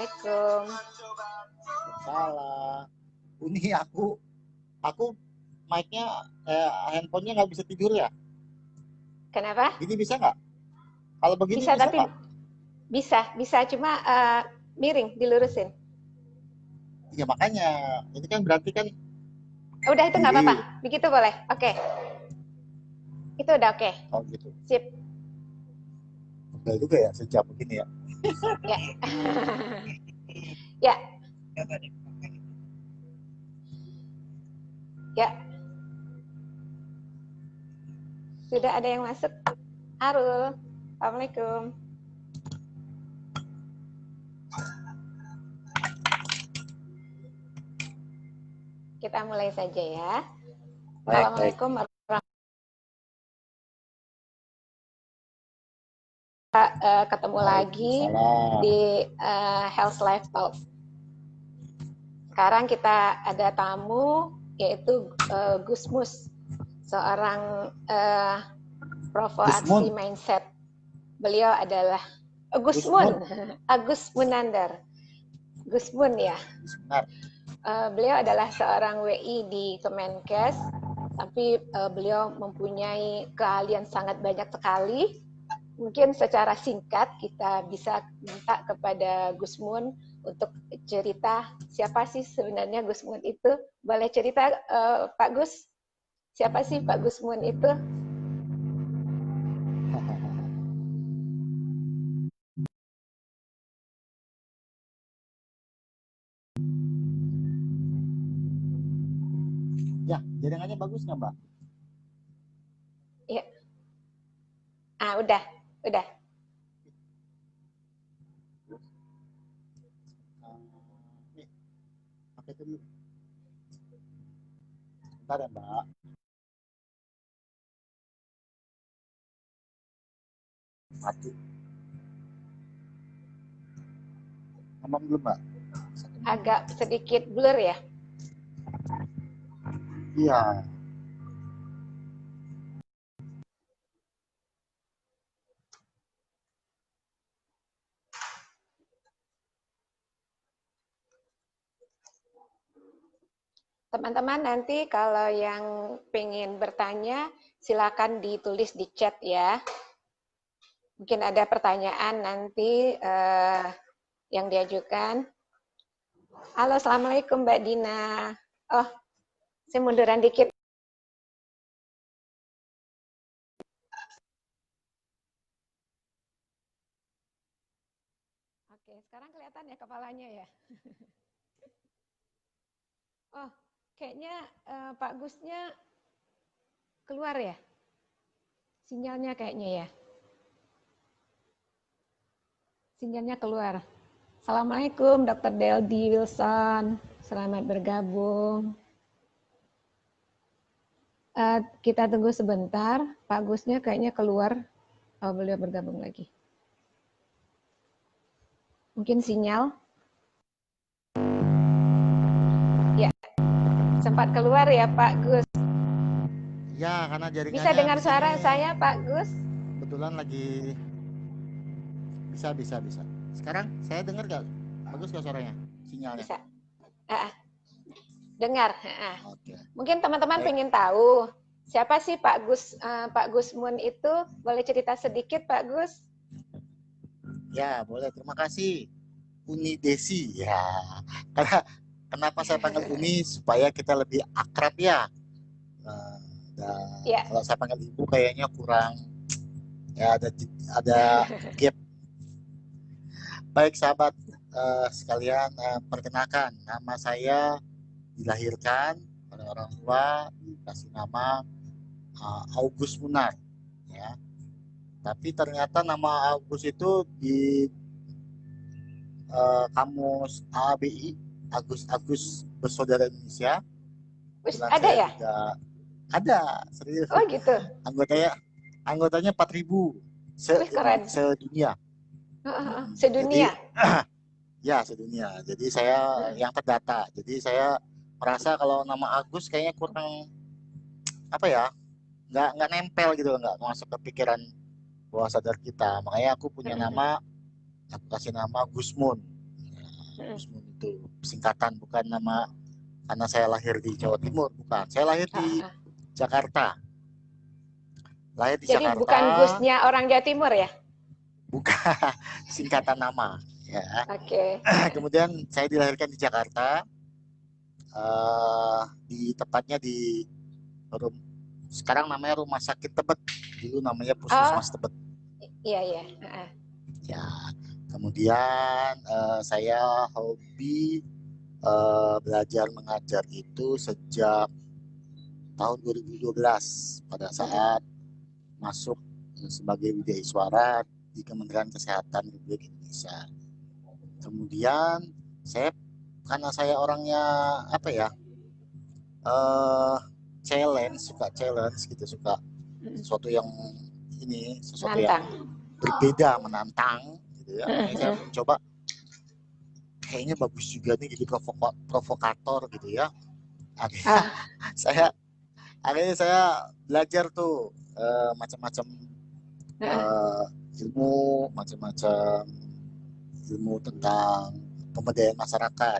Assalamualaikum. Salah. Ini aku mic-nya handphonenya nggak bisa tidur ya. Kenapa? Ini bisa nggak? Kalau begini Bisa, bisa tapi nggak? bisa cuma miring, dilurusin. Ya makanya ini kan berarti kan Udah itu nggak apa-apa, diri. begitu boleh. Oke, itu udah oke. Oh gitu. Sip. Udah juga ya sejam begini ya. Ya. Ya. Ya. Sudah ada yang masuk. Arul. Assalamualaikum. Kita mulai saja ya. Assalamualaikum warahmatullahi wabarakatuh. Ketemu lagi di Health Life Talk. Sekarang kita ada tamu yaitu Gusmus, seorang Provo Aksi Mindset. Beliau adalah Gusmun, Agus Munandar. Gusmun ya. Beliau adalah seorang WI di Kemenkes, tapi beliau mempunyai keahlian sangat banyak sekali. Mungkin secara singkat kita bisa minta kepada Gusmun untuk cerita siapa sih sebenarnya Gusmun itu. Boleh cerita Pak Gus? Siapa sih Pak Gusmun itu? Ya, jaringannya bagus nggak Mbak? Iya. Udah. Nih, pakai dulu. Bentar ya Mbak. Mati. Ngomong dulu Mbak. Agak sedikit blur ya? Iya. Teman-teman nanti kalau yang pengen bertanya silakan ditulis di chat ya. Mungkin ada pertanyaan nanti yang diajukan. Halo, Assalamualaikum Mbak Dina. Oh, saya munduran dikit. Oke, sekarang kelihatan ya kepalanya ya. Oh, kayaknya Pak Gusnya keluar ya? Sinyalnya kayaknya ya. Sinyalnya keluar. Assalamualaikum Dr. Deldi Wilson. Selamat bergabung. Kita tunggu sebentar. Pak Gusnya kayaknya keluar. Oh, beliau bergabung lagi. Mungkin sinyal. Ya, sempat keluar ya Pak Gus. Ya, karena jaringannya bisa dengar suara saya Pak Gus? Kebetulan lagi bisa. Sekarang saya dengar nggak? Bagus nggak suaranya? Sinyalnya? Bisa. Dengar. Oke. Mungkin teman-teman pengen tahu siapa sih Pak Gusmun itu? Boleh cerita sedikit Pak Gus? Ya, boleh. Terima kasih. Uni Desi. Ya. Karena kenapa saya panggil Uni supaya kita lebih akrab ya. Ya. Kalau saya panggil Ibu kayaknya kurang, ya ada gap. Baik sahabat sekalian, perkenalkan nama saya dilahirkan oleh orang tua dikasih nama August Munar ya. Tapi ternyata nama August itu di kamus AABI, Agus Bersaudara Indonesia. Ada ya? Ada, serius. Oh gitu. Anggotanya 4.000 sedunia. Sedunia. Jadi, ya sedunia. Jadi saya yang terdata. Jadi saya merasa kalau nama Agus kayaknya kurang apa ya, nggak nempel gitu, nggak masuk ke pikiran bawah sadar kita. Makanya aku punya nama, aku kasih nama Gusmun. Gusmun itu singkatan, bukan nama karena saya lahir di Jawa Timur, bukan. Saya lahir di Jakarta. Lahir di Jadi Jakarta. bukan Gusnya orang Jawa Timur ya? Bukan, singkatan nama. Ya. Oke. Kemudian saya dilahirkan di Jakarta, di tepatnya di sekarang namanya Rumah Sakit Tebet, dulu namanya Puskesmas Tebet. Iya iya. Ya, kemudian saya hobi belajar mengajar itu sejak tahun 2012 pada saat masuk sebagai widehiswara di Kementerian Kesehatan Republik Indonesia. Kemudian karena saya orangnya apa ya, suka challenge gitu, suka sesuatu yang Menantang. Berbeda, menantang gitu ya. Makanya saya mencoba, kayaknya bagus juga nih jadi provokator gitu ya. Akhirnya saya belajar tuh macam-macam ilmu tentang pemberdayaan masyarakat,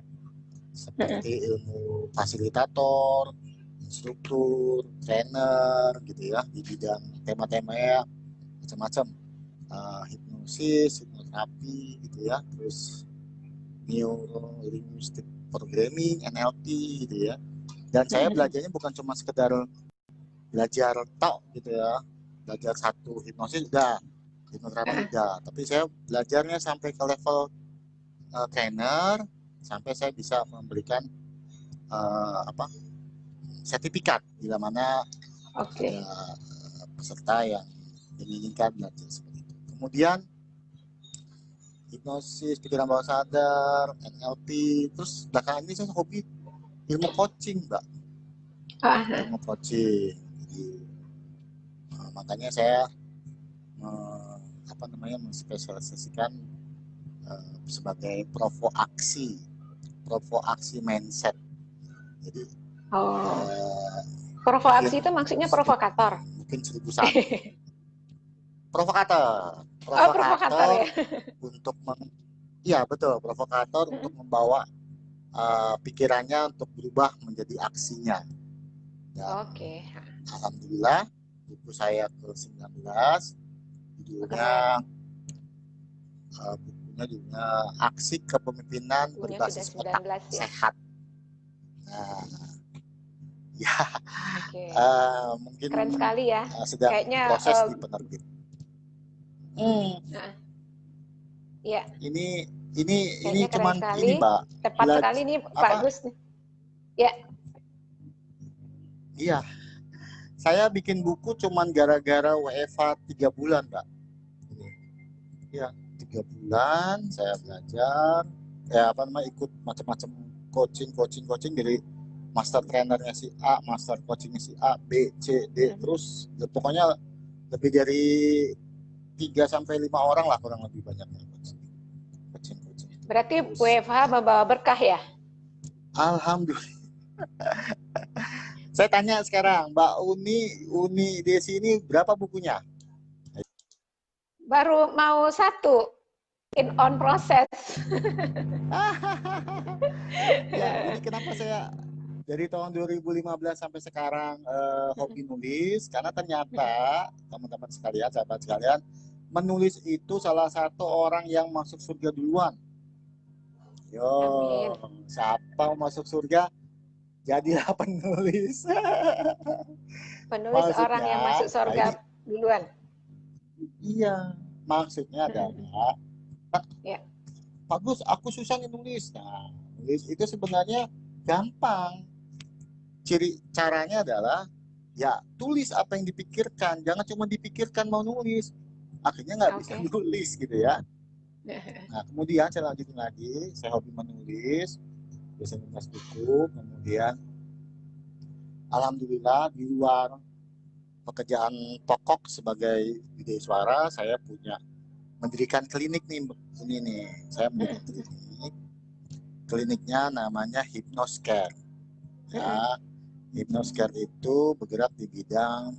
seperti ilmu fasilitator, instruktur, trainer gitu ya, di bidang tema-temanya macam-macam, hipnosis, hipnoterapi gitu ya, terus neuro linguistic programming, NLP gitu ya. Dan saya belajarnya bukan cuma sekedar belajar tok gitu ya, belajar satu hipnosis udah, hipnoterapi udah, tapi saya belajarnya sampai ke level trainer, sampai saya bisa memberikan sertifikat bila mana ada peserta yang menginginkan belajar seperti itu. Kemudian hipnosis, pikiran bawah sadar, NLP, terus belakangan ini saya hobi ilmu coaching, Mbak. Ilmu coaching. Jadi, makanya saya menspesialisasikan sebagai provo aksi mindset. Jadi provo aksi itu maksudnya provokator. Mungkin 1001. Provokator ya? Untuk betul, provokator untuk membawa pikirannya untuk berubah menjadi aksinya. Alhamdulillah buku saya ke-19 judulnya Aksi Kepemimpinan Berbasis Otak Sehat. Nah, ya, mungkin keren sekali ya. Sedang kayaknya proses di penerbit. Ya. Ini cuman ini, Mbak. Tepat sekali nih Pak Gus. Ya. Iya. Saya bikin buku cuman gara-gara WFH 3 bulan, Mbak. Ya, 3 bulan saya belajar, ikut macam-macam coaching dari master trainernya si A, master coachingnya si A, B, C, D, terus ya, pokoknya lebih dari 3-5 orang lah kurang lebih banyaknya coaching. Berarti WFH membawa berkah ya? Alhamdulillah. Saya tanya sekarang, Mbak Uni Desi ini berapa bukunya? Baru mau 1, on proses. Ya, ini kenapa saya dari tahun 2015 sampai sekarang hobi nulis, karena ternyata teman-teman sekalian, sahabat sekalian, menulis itu salah satu orang yang masuk surga duluan. Yo, siapa mau masuk surga? Jadilah penulis. Penulis maksudnya, orang yang masuk surga duluan. Iya, maksudnya adalah Pak Gus, aku susah nulis. Nah, nulis itu sebenarnya gampang. Caranya adalah ya tulis apa yang dipikirkan, jangan cuma dipikirkan mau nulis, akhirnya nggak bisa nulis gitu ya. Nah, kemudian saya lanjutin lagi, saya hobi menulis, biasanya menulis buku, kemudian alhamdulillah di luar pekerjaan pokok sebagai widehiswara, saya mendirikan klinik nih, saya mendirikan kliniknya namanya Hypnoscare. Ya, Hypnoscare itu bergerak di bidang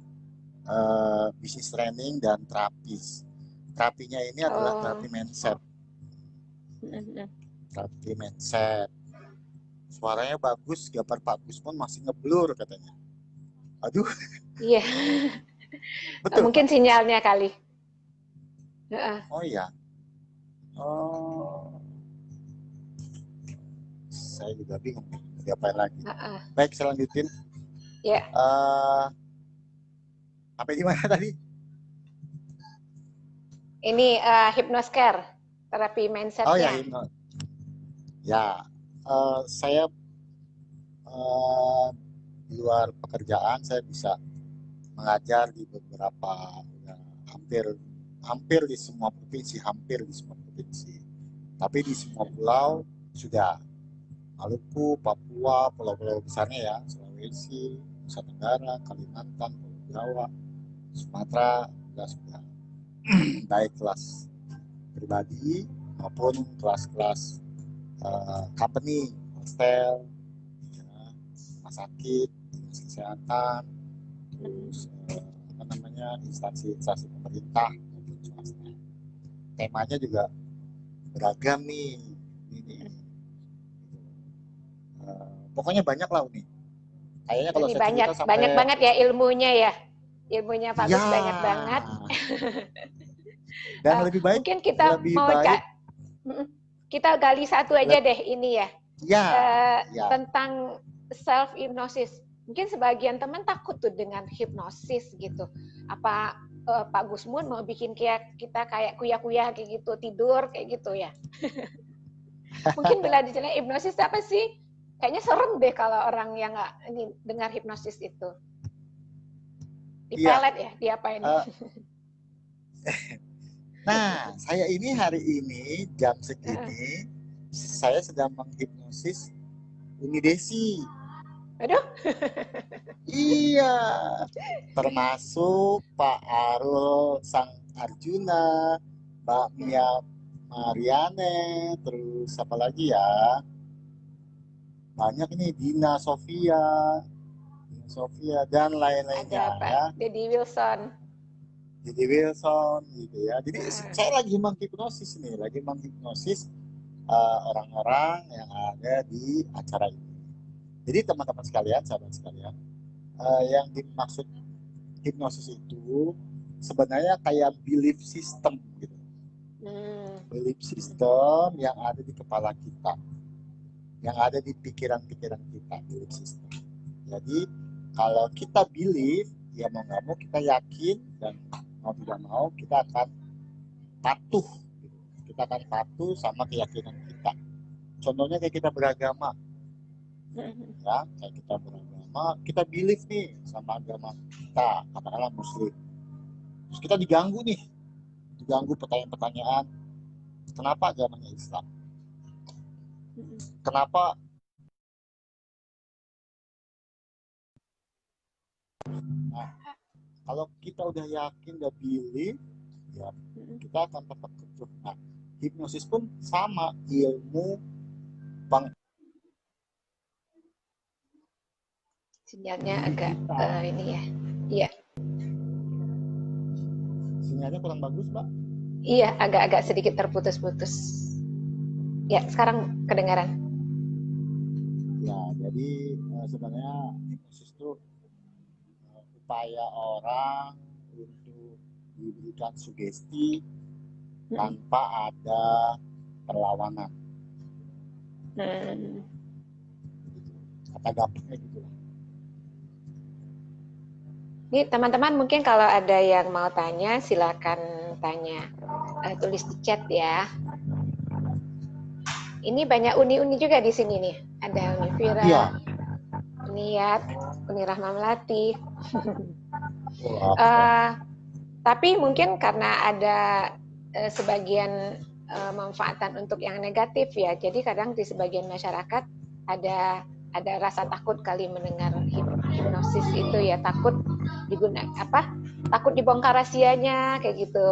bisnis training dan terapis. Terapinya ini adalah terapi mindset. terapi mindset. Suaranya bagus, gambar Pak Gusmon masih ngeblur katanya. Aduh, Iya, betul mungkin Pak? sinyalnya kali. Heeh, Oh iya. Oh, saya juga bingung nih, mau diapain lagi. heeh. Baik, saya lanjutin. Ya, Eh, Sampai di mana tadi? ini hypnoscare, terapi Oh ya, mindsetnya. hipno. Ya, saya di luar pekerjaan saya bisa mengajar di beberapa, ya, hampir hampir di semua provinsi, hampir di semua provinsi. Tapi di semua pulau sudah, Maluku, Papua, pulau-pulau besarnya ya, Sulawesi, Nusa Tenggara, Kalimantan, Pulau Jawa, Sumatera, sudah baik kelas pribadi maupun kelas-kelas company, hostel, ya, rumah sakit, dinas kesehatan, terus apa namanya, instansi-instansi pemerintah maupun swasta. Temanya juga beragam nih, ini pokoknya banyak lah nih. Kayaknya kalau Ini saya cerita banyak banyak sampai, banget ya ilmunya ya. Ilmunya Pak ya, Gus banyak banget. dan lebih baik, Mungkin kita lebih mau baik, kita gali satu aja deh ini ya, ya, ya, tentang self hypnosis. Mungkin sebagian teman takut tuh dengan hipnosis gitu. Apa Pak Gusmun mau bikin kita kayak kuya-kuya kayak gitu, tidur kayak gitu ya. Mungkin bila dijelaskan hipnosis apa sih? Kayaknya serem deh kalau orang yang nggak ini dengar hipnosis itu. iya. Dipelet ya, diapain? Eh, nah, saya ini hari ini jam segini saya sedang menghipnosis Umi Desi. Aduh, Iya, termasuk Pak Arul Sang Arjuna, Mbak Mia Mariane, terus apa lagi ya? Banyak ini, Dina Sofia dan ada lain-lainnya Pak ya. Deddy Wilson. Jadi Wilson gitu ya. Jadi saya lagi menghipnosis nih, lagi menghipnosis orang-orang yang ada di acara ini. Jadi teman-teman sekalian, sahabat sekalian, yang dimaksud hipnosis itu sebenarnya kayak belief system gitu. Belief system yang ada di kepala kita, yang ada di pikiran-pikiran kita, belief system. Jadi kalau kita believe, ya mau nggak mau kita yakin, dan mau tidak mau kita akan patuh. Kita akan patuh sama keyakinan kita. Contohnya kayak kita beragama, ya, kayak kita beragama, kita believe nih sama agama kita, katakanlah Muslim. Terus kita diganggu pertanyaan-pertanyaan, kenapa agamanya Islam? Kenapa? Nah, kalau kita udah yakin, udah believe, ya kita akan tetap kekeh. Nah, hipnosis pun sama, ilmu bang. Sinyalnya agak ini ya. Iya. Sinyalnya kurang bagus, Mbak. Iya, agak-agak sedikit terputus-putus. Ya, sekarang kedengaran. Ya, jadi sebenarnya hipnosis itu upaya orang untuk diberikan sugesti tanpa ada perlawanan. Kata gampangnya gitu lah. Ini teman-teman mungkin kalau ada yang mau tanya, silakan tanya. Tulis di chat ya. Ini banyak uni-uni juga di sini nih. Ada Uni Vira, Iya. Uniat, Uni Rahma Melati. Oh, Tapi mungkin karena ada sebagian manfaatan untuk yang negatif ya. Jadi kadang di sebagian masyarakat ada rasa takut kali mendengar hipnosis itu ya, takut takut dibongkar rahasianya kayak gitu.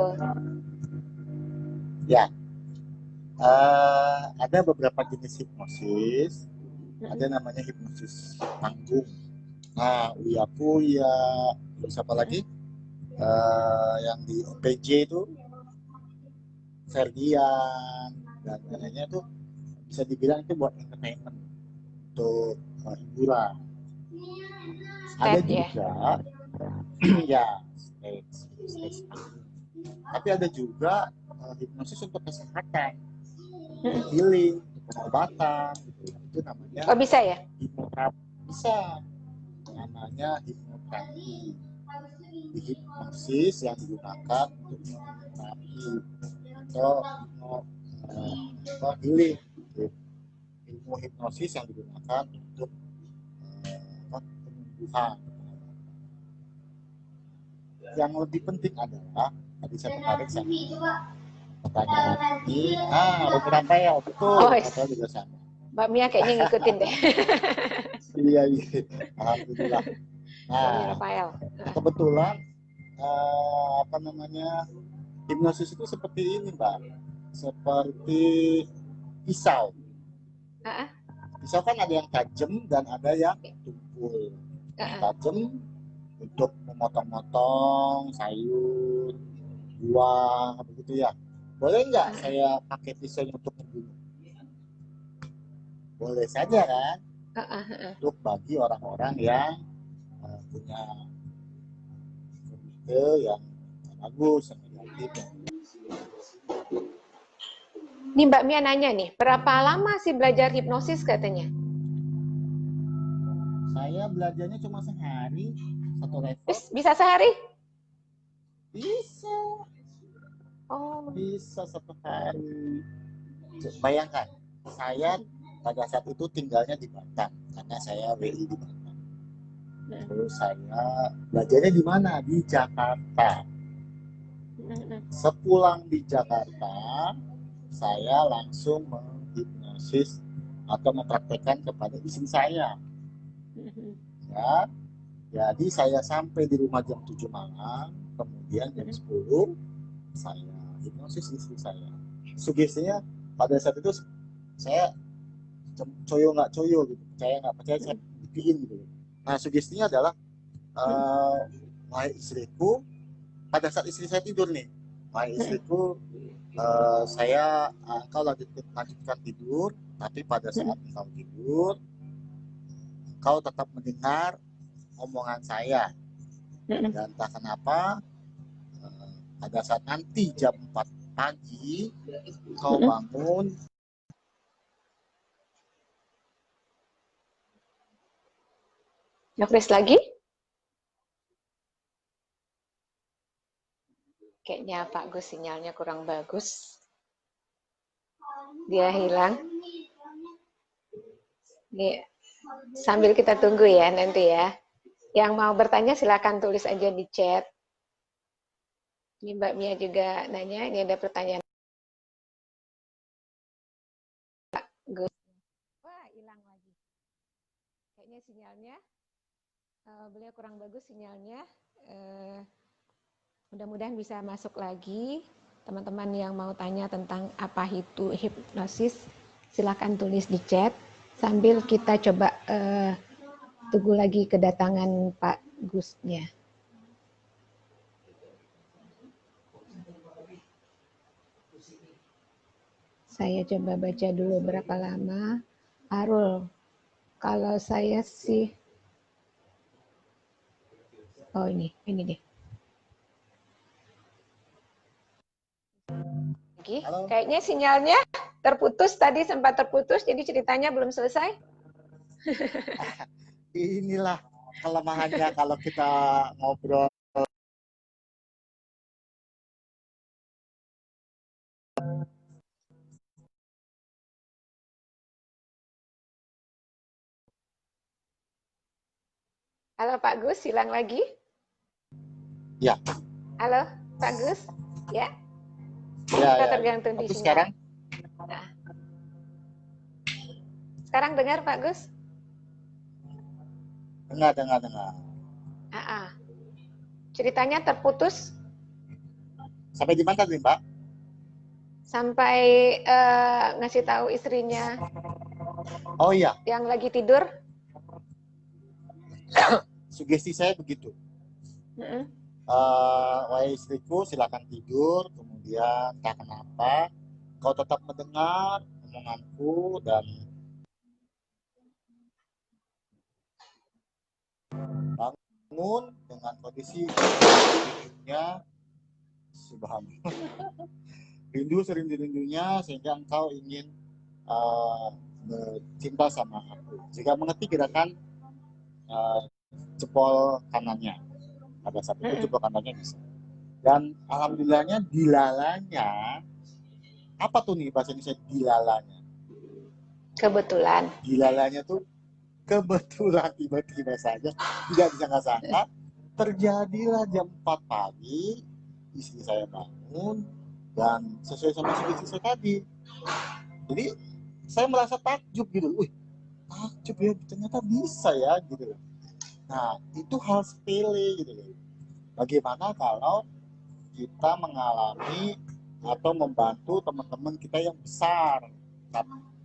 Ya, ada beberapa jenis hipnosis. Ada namanya hipnosis panggung. Nah, Uya Kuya, terus apa lagi? Yang di OPJ itu Ferdian dan lainnya tuh bisa dibilang itu buat entertainment, untuk hiburan. Ada juga ya stage panggung. Tapi ada juga hipnosis untuk kesehatan, untuk healing, untuk pengobatan gitu. Itu namanya bisa ya? hipnoterapi. Bisa, namanya hipnoterapi. Hipnosis yang digunakan untuk terapi atau healing gitu. Ilmu hipnosis yang digunakan untuk penyembuhan. Yang lebih penting adalah tadi saya tertarik sama pertanyaan ini. Rumi Rafael, betul. Rafael juga sama. Mbak Mia kayaknya ngikutin deh. Iya. Alhamdulillah. Rumi Rafael. Kebetulan hipnosis itu seperti ini, Mbak. Seperti pisau. Pisau kan ada yang tajam dan ada yang tumpul. Tajam untuk memotong-motong sayur, buah, begitu ya. Boleh nggak saya pakai pisau untuk membunuh? Boleh saja kan? Untuk bagi orang-orang yang punya komite yang bagus, yang negatif. Nih Mbak Mia nanya nih, berapa lama sih belajar hipnosis katanya? Saya belajarnya cuma sehari, satu level. Bisa sehari? Bisa. Bisa satu hari. Bayangkan, saya pada saat itu tinggalnya di Batam, karena saya WI di Batam. Terus saya belajarnya di mana? Di Jakarta. Sepulang di Jakarta, saya langsung menghipnosis atau mempraktekkan kepada istri saya. Ya, jadi saya sampai di rumah jam 7 malam, kemudian jam 10 saya hipnosis istri saya. Sugestinya pada saat itu saya coyo nggak coyo gitu, percaya nggak percaya saya buktiin gitu. Nah, sugestinya adalah wahai istriku, pada saat istri saya tidur nih, wahai istriku, engkau lanjutkan tidur, tapi pada saat engkau tidur, engkau tetap mendengar omongan saya. Dan entah kenapa, pada saat nanti jam 4 pagi, engkau bangun. Refresh lagi? Kayaknya Pak Gus sinyalnya kurang bagus. Dia hilang. Nih, sambil kita tunggu ya nanti ya. Yang mau bertanya silakan tulis aja di chat. Ini Mbak Mia juga nanya, ini ada pertanyaan. Pak Gus. Wah, hilang lagi. Kayaknya sinyalnya, beliau kurang bagus sinyalnya. Mudah-mudahan bisa masuk lagi. Teman-teman yang mau tanya tentang apa itu hipnosis, silakan tulis di chat. Sambil kita coba tunggu lagi kedatangan Pak Gusnya. Saya coba baca dulu berapa lama. Arul, kalau saya sih, oh ini deh. Kayaknya sinyalnya terputus, tadi sempat terputus, jadi ceritanya belum selesai. Inilah kelemahannya kalau kita ngobrol. Halo Pak Gus, hilang lagi? Ya. Halo Pak Gus, ya? Ya, kita tergantung di sinyal. Sekarang? Nah. Sekarang dengar Pak Gus? Dengar. Ceritanya terputus. Sampai di mana tadi, Mbak? Sampai ngasih tahu istrinya. Oh iya. Yang lagi tidur. Sugesti saya begitu. Wahai istriku, silakan tidur. Kemudian tak kenapa, kau tetap mendengar omonganku dan bangun dengan kondisi rindunya, subhanallah, rindu serindu-rindunya sehingga engkau ingin cinta sama aku. Jika mengerti gerakan jempol kanannya, pada saat itu jempol kanannya bisa. Dan alhamdulillahnya dilalanya, apa tuh nih bahasa Indonesia dilalanya? Kebetulan. Dilalanya tuh kebetulan tiba-tiba saja, tidak disangka-sangka, terjadilah jam 4 pagi, istri saya bangun, dan sesuai sama skripsi saya tadi. Jadi, saya merasa takjub gitu. Wih, takjub ya, ternyata bisa ya, gitu. Nah, itu hal sepele gitu. Bagaimana kalau kita mengalami atau membantu teman-teman kita yang besar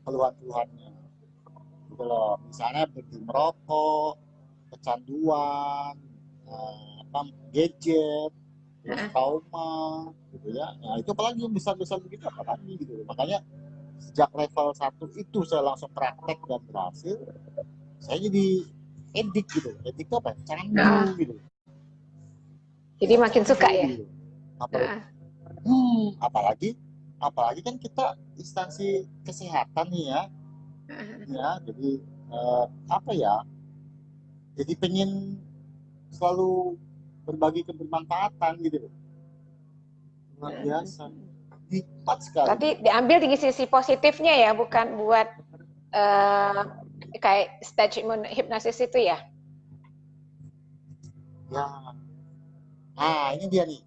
keluhan-keluhannya gitu loh, misalnya berhenti merokok, kecanduan, gadget, terus trauma gitu ya. Nah itu apalagi yang besar-besar begitu apalagi gitu. Makanya sejak level 1 itu saya langsung praktek dan berhasil, saya jadi edik gitu. Edik itu apa? Candu gitu. Jadi Ya, makin suka ya. gitu. Apalagi kan kita instansi kesehatan nih ya. Ya, jadi apa ya? Jadi pengen selalu berbagi kebermanfaatan gitu. Luar biasa. Nikmat sekali. Berarti diambil di sisi positifnya ya, bukan buat kayak stage hipnosis itu ya? Ya. Nah, ini dia nih.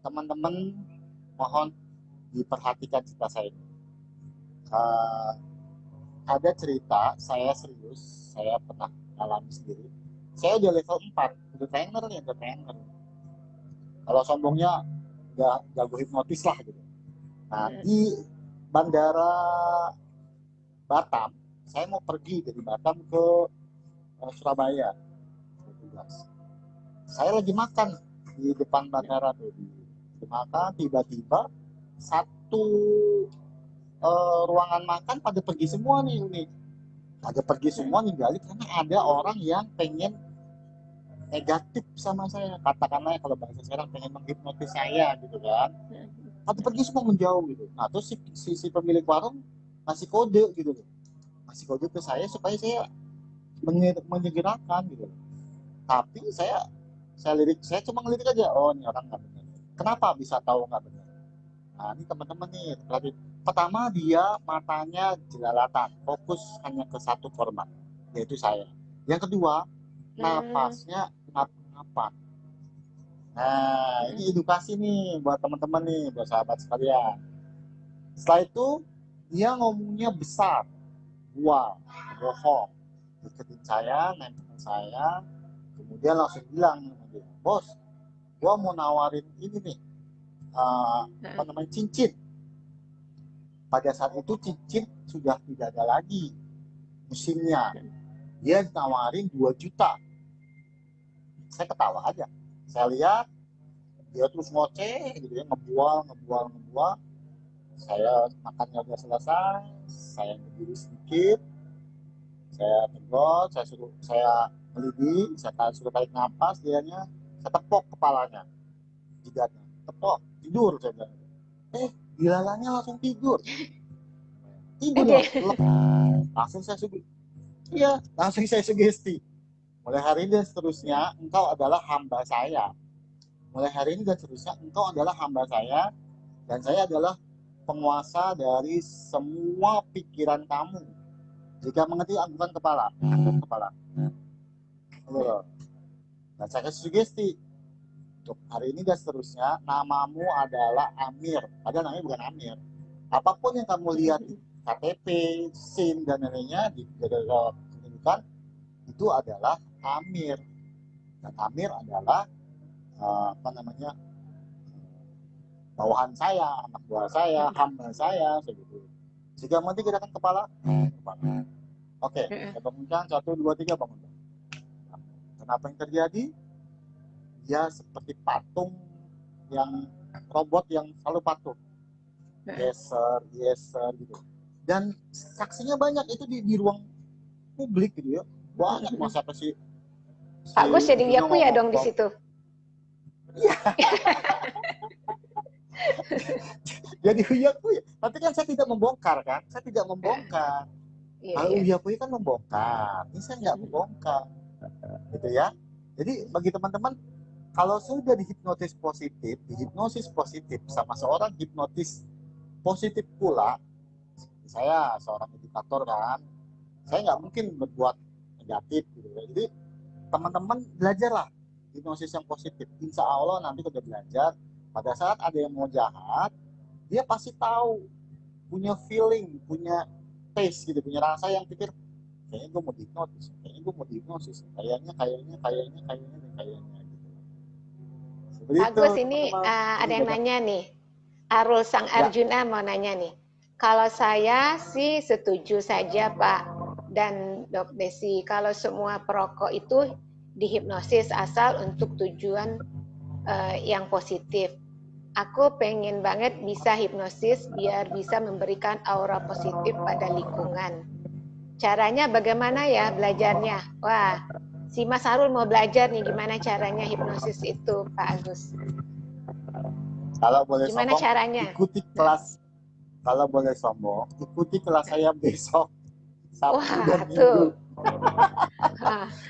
Teman-teman mohon diperhatikan cerita saya ini. Ada cerita, saya serius, saya pernah alami sendiri. Saya udah level 4, udah trainer nih, udah trainer. Kalau sombongnya udah jago hipnotis lah gitu. Nah, di bandara Batam, saya mau pergi dari Batam ke Surabaya. Saya lagi makan di depan bandara tuh, makan tiba-tiba satu ruangan makan pada pergi semua nih, pada pergi semua ninggalin karena ada orang yang pengen negatif sama saya, katakanlah kalau bahasa sekarang pengen menghipnotis saya gitu kan, pada pergi semua menjauh gitu. Nah terus si pemilik warung ngasih kode gitu, ngasih kode ke saya supaya saya menyegerakan gitu. Tapi saya cuma ngelirik aja, oh ini orang nggak benar. Kenapa bisa tahu nggak benar? Nah ini teman-teman nih, berarti pertama dia matanya jelalatan, fokus hanya ke satu korban, yaitu saya. Yang kedua, napasnya ngap-ngapan. Nah ini edukasi nih buat teman-teman nih, buat sahabat sekalian. Setelah itu dia ngomongnya besar, gua bohong, deketin saya, nempelin saya, kemudian langsung bilang, bos, gua mau nawarin ini nih, cincin. Pada saat itu cincin sudah tidak ada lagi musimnya. Dia nawarin 2 juta. Saya ketawa aja. Saya lihat dia terus ngoceh gitu ya, ngebual. Saya makannya udah selesai, saya berdiri sedikit, saya tegur, saya melidih, saya suruh tarik nafas dianya, saya tepok kepalanya, jidatnya, tepok, tidur saya bilang. Dilalanya langsung tidur langsung saya sugesti, mulai hari ini dan seterusnya engkau adalah hamba saya, dan saya adalah penguasa dari semua pikiran kamu. Jika mengerti, anggukan kepala. Dan saya kasih sugesti, untuk hari ini dan seterusnya namamu adalah Amir, padahal namanya bukan Amir. Apapun yang kamu lihat di KTP, SIM dan lainnya di pendidikan itu adalah Amir, dan Amir adalah bawahan saya, anak buah saya, hamba saya, segitu. Jika nanti gerakan kepala. Oke, kita bangunkan 1, 2, 3 bangunkan. Kenapa yang terjadi? Dia seperti patung yang robot yang selalu patuh, geser gitu. dan saksinya banyak itu di ruang publik gitu ya. Banyak masa apa sih Pak Gus jadi ibunya Uyakuya ngomong dong di situ. jadi Uyakuya. Tapi kan saya tidak membongkar kan, saya tidak membongkar. Iya, Kalau iya. Uyakuya kan membongkar, ini saya nggak membongkar, gitu ya. Jadi bagi teman-teman, kalau sudah dihipnotis positif sama seorang hipnotis positif pula, saya seorang edukator kan, saya nggak mungkin berbuat negatif gitu ya. Jadi teman-teman belajarlah hipnosis yang positif. Insya Allah nanti kita belajar, pada saat ada yang mau jahat, dia pasti tahu, punya feeling, punya taste gitu, punya rasa yang pikir, kayaknya gue mau dihipnotis, kayaknya gitu. Seperti Pak itu Gus, ini teman-teman. Jadi ada yang banyak nanya nih. Arul Sang ya. Arjuna mau nanya nih. Kalau saya sih setuju saja Pak dan Dok Desi, kalau semua perokok itu dihipnosis asal untuk tujuan yang positif. Aku pengen banget bisa hipnosis biar bisa memberikan aura positif pada lingkungan. Caranya bagaimana ya belajarnya? Wah, si Mas Arul mau belajar nih gimana caranya hipnosis itu, Pak Agus. Kalau boleh Gimana sombong, caranya? ikuti kelas. Kalau boleh sombong, ikuti kelas saya besok Sabtu Wah, dan tuh. Minggu.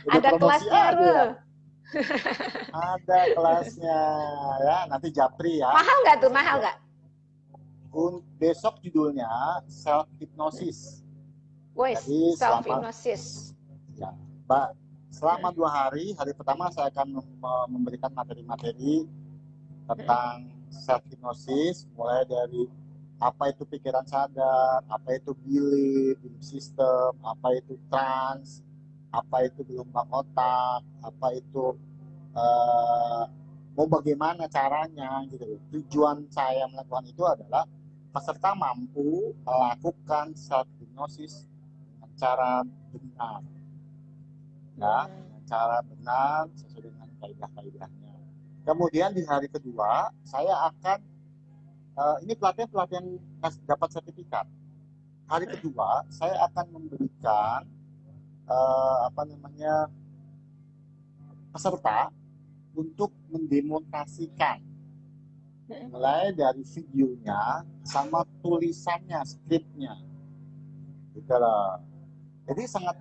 Udah Ada promosi kelasnya, aja ya. Rul. Ada kelasnya ya, nanti japri ya. Mahal nggak tuh? Mahal nggak? Besok judulnya self hypnosis. Woi, Jadi self hypnosis. ya, Mbak, selama 2 hari, hari pertama saya akan memberikan materi-materi tentang self hypnosis, mulai dari apa itu pikiran sadar, apa itu belief system, apa itu trance, apa itu gelombang otak, apa itu mau bagaimana caranya gitu. Tujuan saya melakukan itu adalah peserta mampu melakukan self hypnosis dengan cara benar, ya, dengan cara benar sesuai dengan kaidah-kaidahnya. Kemudian di hari kedua saya akan ini pelatihan dapat sertifikat. Hari kedua saya akan memberikan peserta untuk mendemonstrasikan mulai dari videonya sama tulisannya, skripnya, gitu loh. Jadi sangat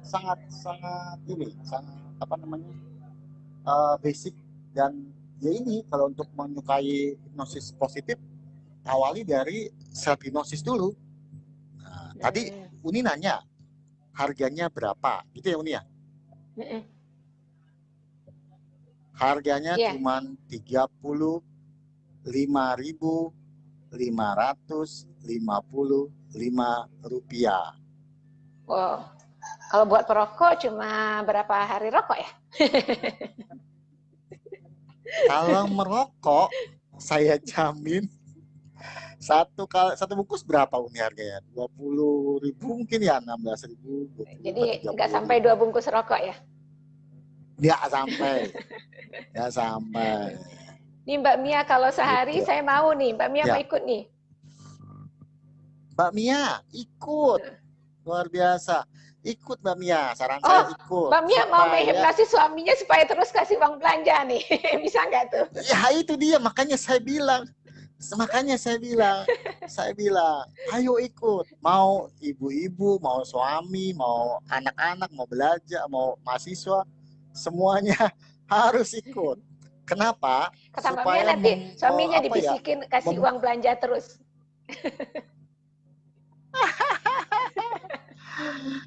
basic, dan ya ini kalau untuk menyukai hipnosis positif awali dari self hipnosis dulu. Nah, tadi Uni nanya harganya berapa, gitu ya Uni ya? Harganya cuma Rp35.555. Wow. Kalau buat perokok cuma berapa hari rokok ya? Kalau merokok, saya jamin satu bungkus berapa Uni harganya? 20.000 mungkin ya, 16.000. Jadi nggak sampai 2 bungkus rokok ya? Nggak sampai. Nih Mbak Mia, kalau sehari gitu. saya mau nih, Mbak Mia mau ikut nih. Mbak Mia, ikut. Luar biasa. Ikut Mbak Mia, saran saya ikut. Mbak Mia mau menghipnosis suaminya supaya terus kasih uang belanja nih. Bisa nggak tuh? Ya itu dia, makanya saya bilang, ayo ikut. Mau ibu-ibu, mau suami, mau anak-anak, mau belajar, mau mahasiswa, semuanya harus ikut. Kenapa? Kata Mbak Mia nanti suaminya dibisikin kasih uang belanja terus.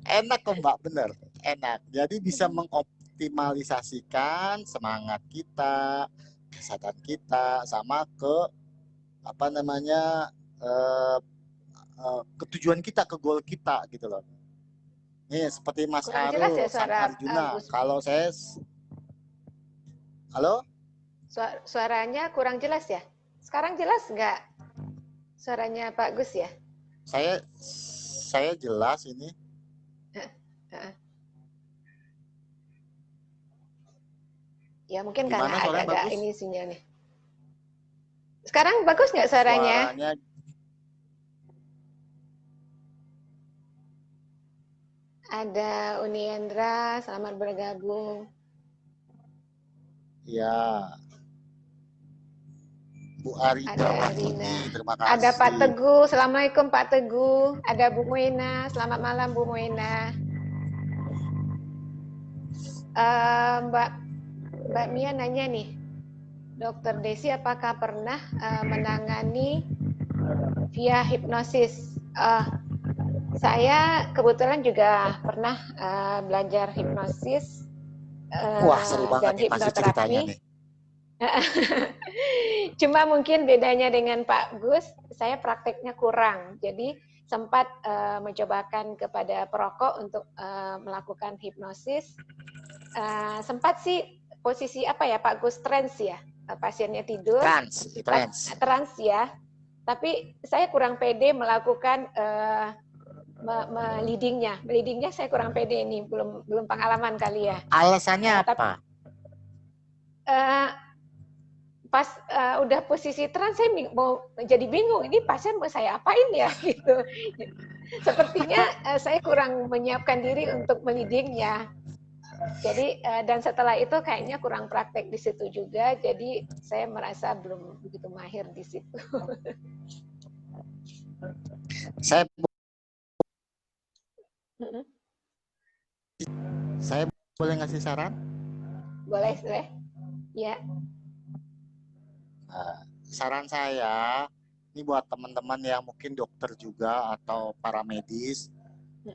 Enak kok Mbak, bener, enak. Jadi bisa mengoptimalisasikan semangat kita, kesadaran kita, sama ke ketujuan kita, ke goal kita gitu loh. Nih seperti Mas Arul Sang Arjuna. Kalau saya, halo? Suaranya kurang jelas ya? Sekarang jelas nggak suaranya Pak Gus ya? Saya jelas ini. Ya mungkin Gimana karena agak bagus? ini sinyalnya. Sekarang bagus nggak suaranya? Ada Uni Yendra, selamat bergabung. Ya, Bu Arina Ada Wahyudi, Rina. terima Ada Pak kasih. Teguh, assalamualaikum Pak Teguh. Ada Bu Muina, selamat malam Bu Muina. Mbak Mia nanya nih, Dokter Desi apakah pernah menangani via hipnosis? Saya kebetulan juga pernah belajar hipnosis Wah, seru banget dan nih pasti ceritanya hipnoterapi. nih. Cuma mungkin bedanya dengan Pak Gus, saya prakteknya kurang. Jadi sempat mencobakan kepada perokok untuk melakukan hipnosis. Sempat sih posisi apa ya Pak Gus, trance ya, pasiennya tidur, trance ya. Tapi saya kurang pede melakukan leadingnya saya kurang pede ini, belum pengalaman kali ya. Alasannya apa? Pas udah posisi trans saya mau jadi bingung, ini pasien mau saya apain ya gitu. Sepertinya saya kurang menyiapkan diri untuk melidingnya. Jadi dan setelah itu kayaknya kurang praktek di situ juga, jadi saya merasa belum begitu mahir di situ. Saya boleh ngasih saran? Boleh. Ya. Saran saya, ini buat teman-teman yang mungkin dokter juga atau para medis,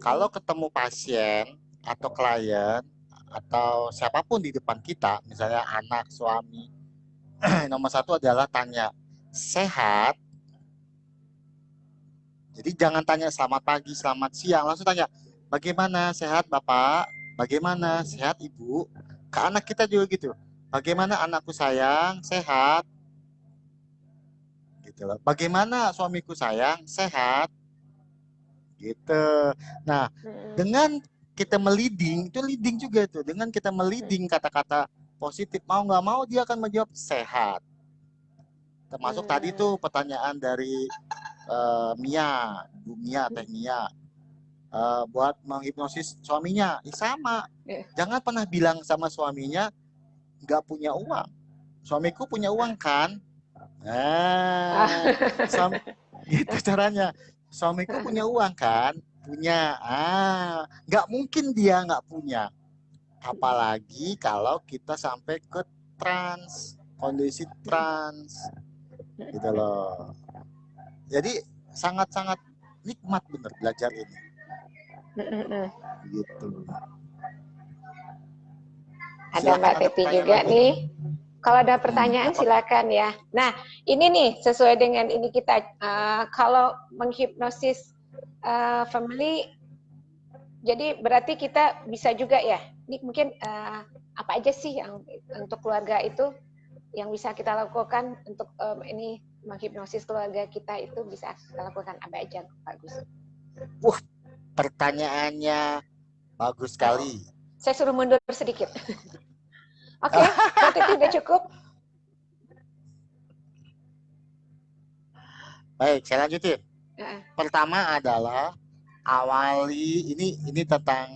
kalau ketemu pasien atau klien atau siapapun di depan kita, misalnya anak, suami, nomor satu adalah tanya, sehat? Jadi jangan tanya selamat pagi, selamat siang, langsung tanya, bagaimana sehat Bapak? Bagaimana sehat Ibu? Ke anak kita juga gitu, bagaimana anakku sayang, sehat? Gitu loh. Bagaimana suamiku sayang, sehat? Gitu. Nah, dengan kita meliding, itu leading juga itu. Dengan kita meliding kata-kata positif, mau nggak mau dia akan menjawab sehat. Termasuk tadi tuh pertanyaan dari Mia, Bu Mia, Teh Mia, buat menghipnosis suaminya. Sama. Jangan pernah bilang sama suaminya nggak punya uang. Suamiku punya uang kan? Gitu caranya. Suamiku punya uang kan? Punya. Nggak mungkin dia nggak punya. Apalagi kalau kita sampai ke kondisi trans, gitu loh. Jadi sangat-sangat nikmat bener belajar ini. Gitu. Ada Mbak Teti juga lagi nih. Kalau ada pertanyaan silakan ya. Nah, ini nih sesuai dengan ini kita kalau menghipnosis family, jadi berarti kita bisa juga ya. Ini mungkin apa aja sih yang untuk keluarga itu yang bisa kita lakukan untuk ini menghipnosis keluarga kita itu bisa kita lakukan apa aja, Pak Gus? Pertanyaannya bagus sekali. Saya suruh mundur sedikit. Oke, Mbak Titi udah cukup? Baik, saya lanjutin. Pertama adalah awali ini tentang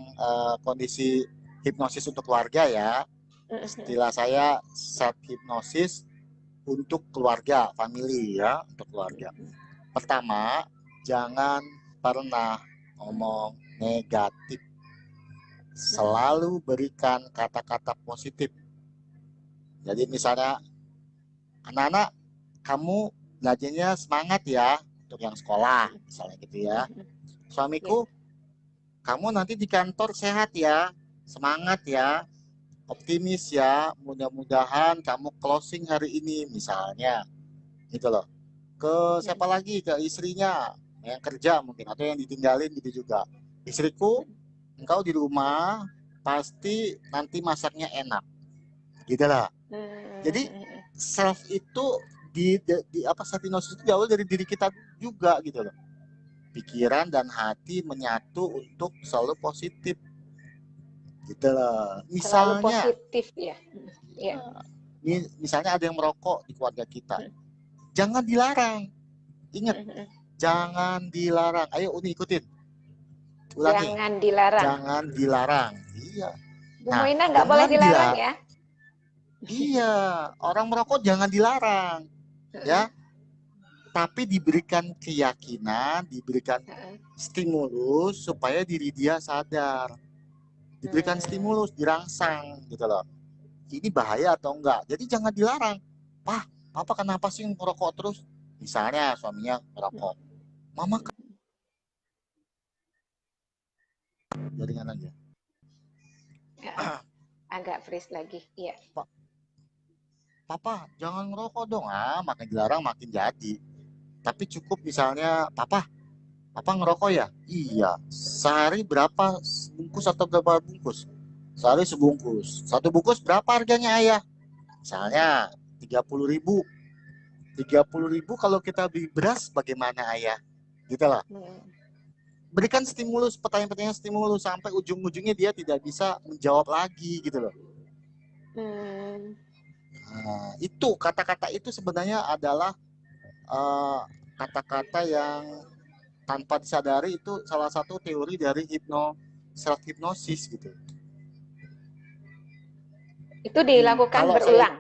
kondisi hipnosis untuk keluarga ya. Istilah saya self hipnosis untuk keluarga, family ya, untuk keluarga. Pertama, jangan pernah ngomong negatif. Selalu berikan kata-kata positif. Jadi misalnya, anak-anak, kamu belajarnya semangat ya untuk yang sekolah, misalnya gitu ya. Suamiku, kamu nanti di kantor sehat ya, semangat ya, optimis ya, mudah-mudahan kamu closing hari ini misalnya, gitu loh. Ke siapa lagi? Ke istrinya yang kerja mungkin atau yang ditinggalin gitu juga. Istriku, engkau di rumah pasti nanti masaknya enak, gitu lah. Jadi self itu di apa hipnosis itu jauh dari diri kita juga gitu loh. Pikiran dan hati menyatu untuk selalu positif, gitu loh. Misalnya selalu positif ya. Ya. Misalnya ada yang merokok di keluarga kita, jangan dilarang. Ingat, jangan dilarang. Ayo Uni ikutin. Ulangi. Jangan dilarang. Jangan dilarang. Iya. Bu Moina nggak boleh dilarang ya? Iya, orang merokok jangan dilarang, ya. Tapi diberikan keyakinan, diberikan stimulus supaya diri dia sadar. Diberikan stimulus, dirangsang gitu loh. Ini bahaya atau enggak? Jadi jangan dilarang. Papa kenapa sih merokok terus? Misalnya suaminya merokok. Mama jaringan aja. Agak freeze lagi. Iya. Papa, jangan ngerokok dong. Makin dilarang makin jadi. Tapi cukup misalnya, Papa ngerokok ya? Iya. Sehari berapa bungkus atau berapa bungkus? Sehari sebungkus. Satu bungkus berapa harganya, Ayah? Misalnya 30.000. 30.000 kalau kita beli beras bagaimana, Ayah? Gitu lah. Berikan stimulus, pertanyaan-pertanyaan stimulus sampai ujung-ujungnya dia tidak bisa menjawab lagi gitu loh. Nah, itu kata-kata itu sebenarnya adalah kata-kata yang tanpa disadari itu salah satu teori dari self hipnosis gitu. Itu dilakukan berulang.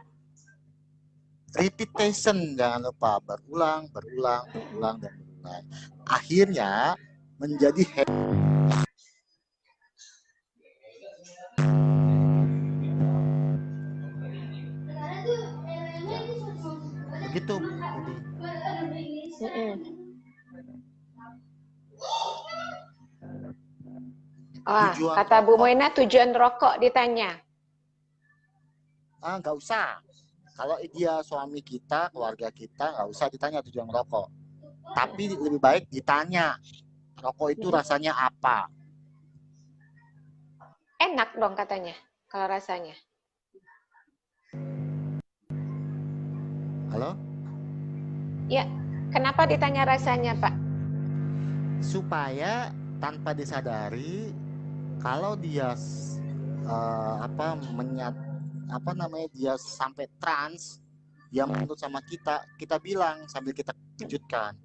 Repetition, jangan lupa, berulang dan berulang. Akhirnya menjadi begitu. Kata Bu Moina tujuan rokok ditanya. Nggak usah. Kalau dia suami kita, keluarga kita, nggak usah ditanya tujuan rokok. Tapi lebih baik ditanya, rokok itu rasanya apa? Enak dong katanya, kalau rasanya. Halo? Ya, kenapa ditanya rasanya, Pak? Supaya tanpa disadari, kalau dia dia sampai trans, dia menurut sama kita bilang sambil kita kejutkan.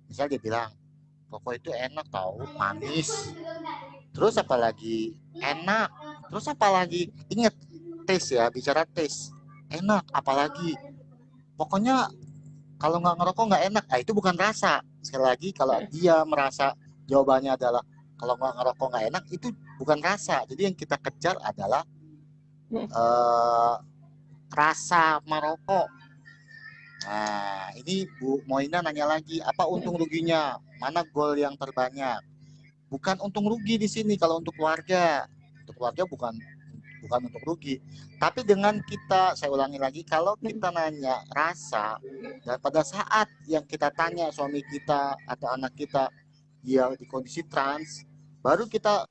Misal dia bilang, rokok itu enak tahu, manis. Terus apalagi enak. Terus apalagi, ingat tes ya, bicara tes. Enak, apalagi. Pokoknya kalau nggak ngerokok nggak enak. Itu bukan rasa. Sekali lagi kalau dia merasa jawabannya adalah kalau nggak ngerokok nggak enak, itu bukan rasa. Jadi yang kita kejar adalah rasa merokok. Nah, ini Bu Moina nanya lagi, apa untung ruginya? Mana goal yang terbanyak? Bukan untung rugi di sini kalau untuk keluarga. Untuk keluarga bukan untuk rugi. Tapi dengan kita, saya ulangi lagi, kalau kita nanya rasa, dan pada saat yang kita tanya suami kita atau anak kita dia di kondisi trans, baru kita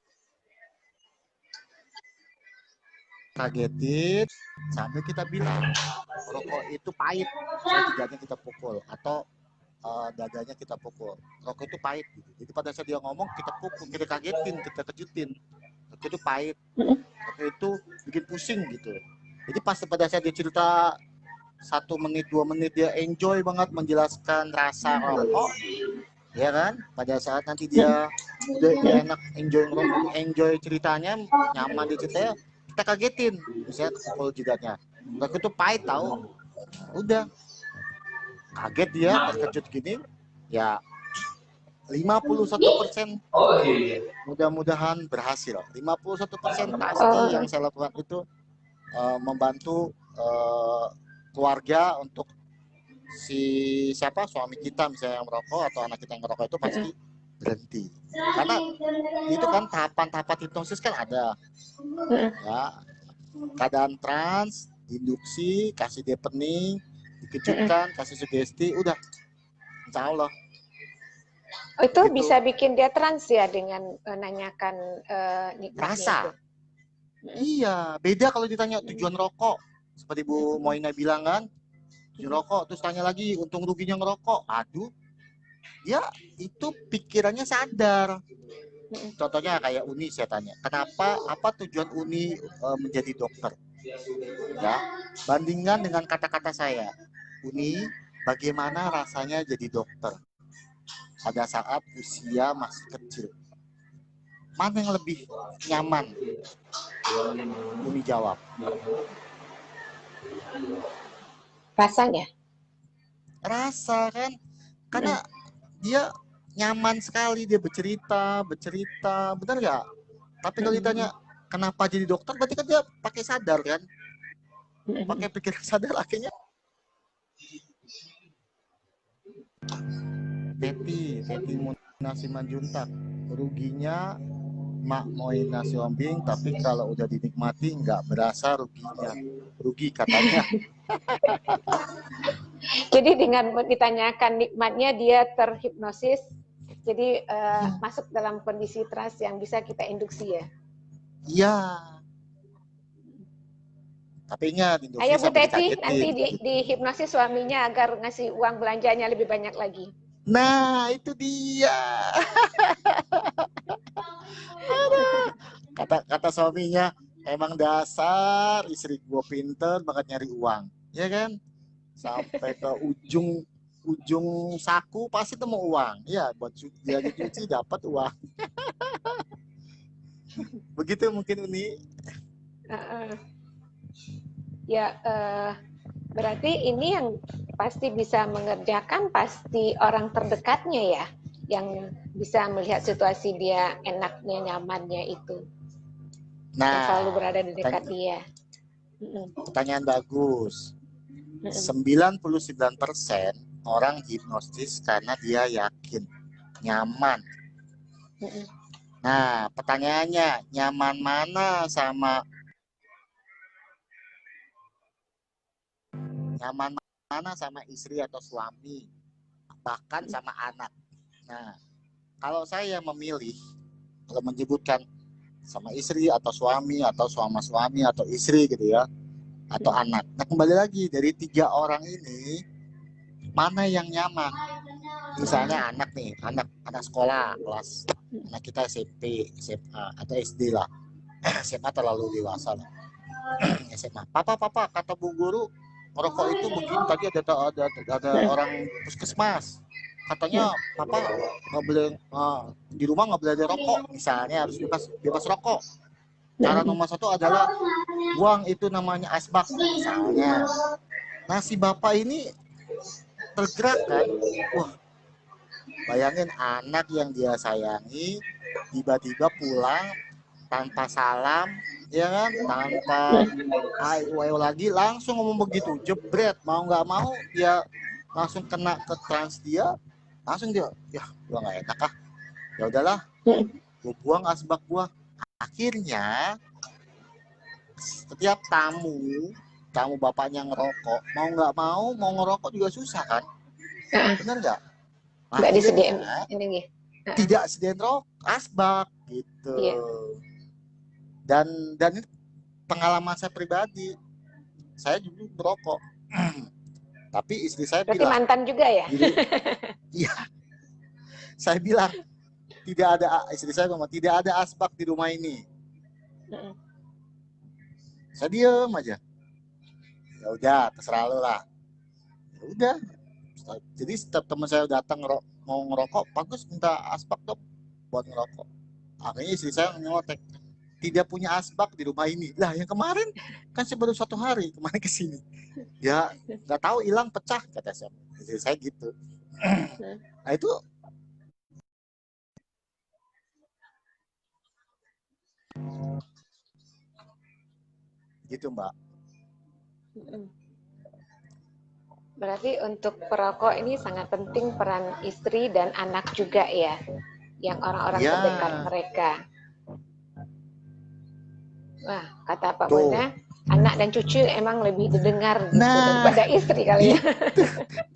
kagetin sambil kita bilang rokok itu pahit, tidaknya kita pukul atau dadanya kita pukul, rokok itu pahit gitu. Jadi pada saat dia ngomong kita pukul, kita kagetin, kita kejutin, rokok itu pahit, rokok itu bikin pusing gitu. Jadi pas pada saat dia cerita 1 menit 2 menit dia enjoy banget menjelaskan rasa rokok, ya kan. Pada saat nanti dia udah enak enjoy ceritanya, nyaman di ceritanya, kita kagetin, misalnya pukul jidatnya, rokok itu pahit tahu, udah kaget dia terkejut gini ya. 51% mudah-mudahan berhasil. 51% pasti yang saya lakukan itu membantu keluarga untuk suami kita misalnya yang merokok atau anak kita yang ngerokok itu pasti berhenti. Karena itu kan tahapan-tahapan hipnosis kan ada. Ya, keadaan trans, induksi, kasih deepening, dikejutkan, kasih sugesti, udah, insya Allah. Itu gitu. Bisa bikin dia trans ya dengan nanyakan rasa. Iya, beda kalau ditanya tujuan rokok. Seperti Bu Moina bilang kan, tujuan rokok, terus tanya lagi untung ruginya ngerokok. Aduh, ya itu pikirannya sadar. Contohnya kayak Uni, saya tanya, apa tujuan Uni menjadi dokter? Ya, bandingkan dengan kata-kata saya, Uni, bagaimana rasanya jadi dokter pada saat usia masih kecil? mana yang lebih nyaman? Uni jawab. Rasanya. Rasa kan, karena dia nyaman sekali, dia bercerita, benar nggak? Tapi kalau ditanya kenapa jadi dokter, berarti kan dia pakai sadar kan, pakai pikiran sadar akhirnya. Teti nasi manjuntak, ruginya mak mau nasi ombing, tapi kalau udah dinikmati nggak berasa ruginya, rugi katanya. Jadi dengan ditanyakan nikmatnya dia terhipnosis, jadi masuk dalam kondisi trans yang bisa kita induksi ya. Iya. Tapi ingat, induksi Ayo Bu sampai Teti, dikagetin. nanti dihipnosis suaminya agar ngasih uang belanjanya lebih banyak lagi. Nah, itu dia. Kata suaminya, emang dasar istri gue pinter banget nyari uang, ya kan? Sampai ke ujung saku pasti temu uang. Ya, buat dia cuci dapat uang. Begitu mungkin Uni. Ya, berarti ini yang pasti bisa mengerjakan pasti orang terdekatnya ya, yang bisa melihat situasi dia enaknya, nyamannya itu. Nah, yang selalu berada di dekat dia. Pertanyaan bagus. 99% orang hipnotis karena dia yakin, nyaman. Nah, pertanyaannya, nyaman mana sama istri atau suami, bahkan sama anak. Nah, kalau saya memilih, kalau menyebutkan sama istri atau suami atau istri gitu ya, atau anak. Nah, kembali lagi dari 3 orang ini, mana yang nyaman? Misalnya anak nih, anak sekolah kelas, anak kita SMP, SMA atau SD lah. SMA terlalu dewasa lah. SMA. Papa, kata Bu Guru, merokok itu begini, tadi ada orang puskesmas. Katanya papa nggak boleh di rumah nggak boleh ada rokok, misalnya harus bebas rokok. Cara nomor 1 adalah buang itu namanya asbak misalnya. Nah, si bapak ini tergerak kan, wah, bayangin anak yang dia sayangi tiba-tiba pulang tanpa salam, ya kan, tanpa ayo lagi, langsung ngomong begitu, jebret, mau nggak mau dia langsung kena ke trans dia, langsung dia, ya gua nggak enak ah, ya udahlah, gua buang asbak gua. Akhirnya setiap tamu bapaknya ngerokok, mau nggak mau ngerokok juga susah kan, benar nggak? Nggak disediain ini tidak sediain rokok asbak gitu. Dan ini pengalaman saya pribadi, saya juga merokok. Tapi istri saya berarti bilang, mantan juga ya? Iya. Saya bilang, istri saya ngomong, tidak ada asbak di rumah ini. Saya diem aja. Ya udah, terserah lo lah. Ya udah. Jadi setiap teman saya datang mau ngerokok, bagus minta asbak dong buat ngerokok. Akhirnya istri saya nyelotek, tidak punya asbak di rumah ini. Lah, yang kemarin kan saya baru 1 hari kemarin kesini. Ya nggak tahu, hilang pecah kata saya. Istri saya gitu. Nah itu gitu Mbak. Berarti untuk perokok ini sangat penting peran istri dan anak juga ya, yang orang-orang terdekat mereka. Wah, kata Pak Bona, anak dan cucu emang lebih didengar gitu daripada istri kali ya.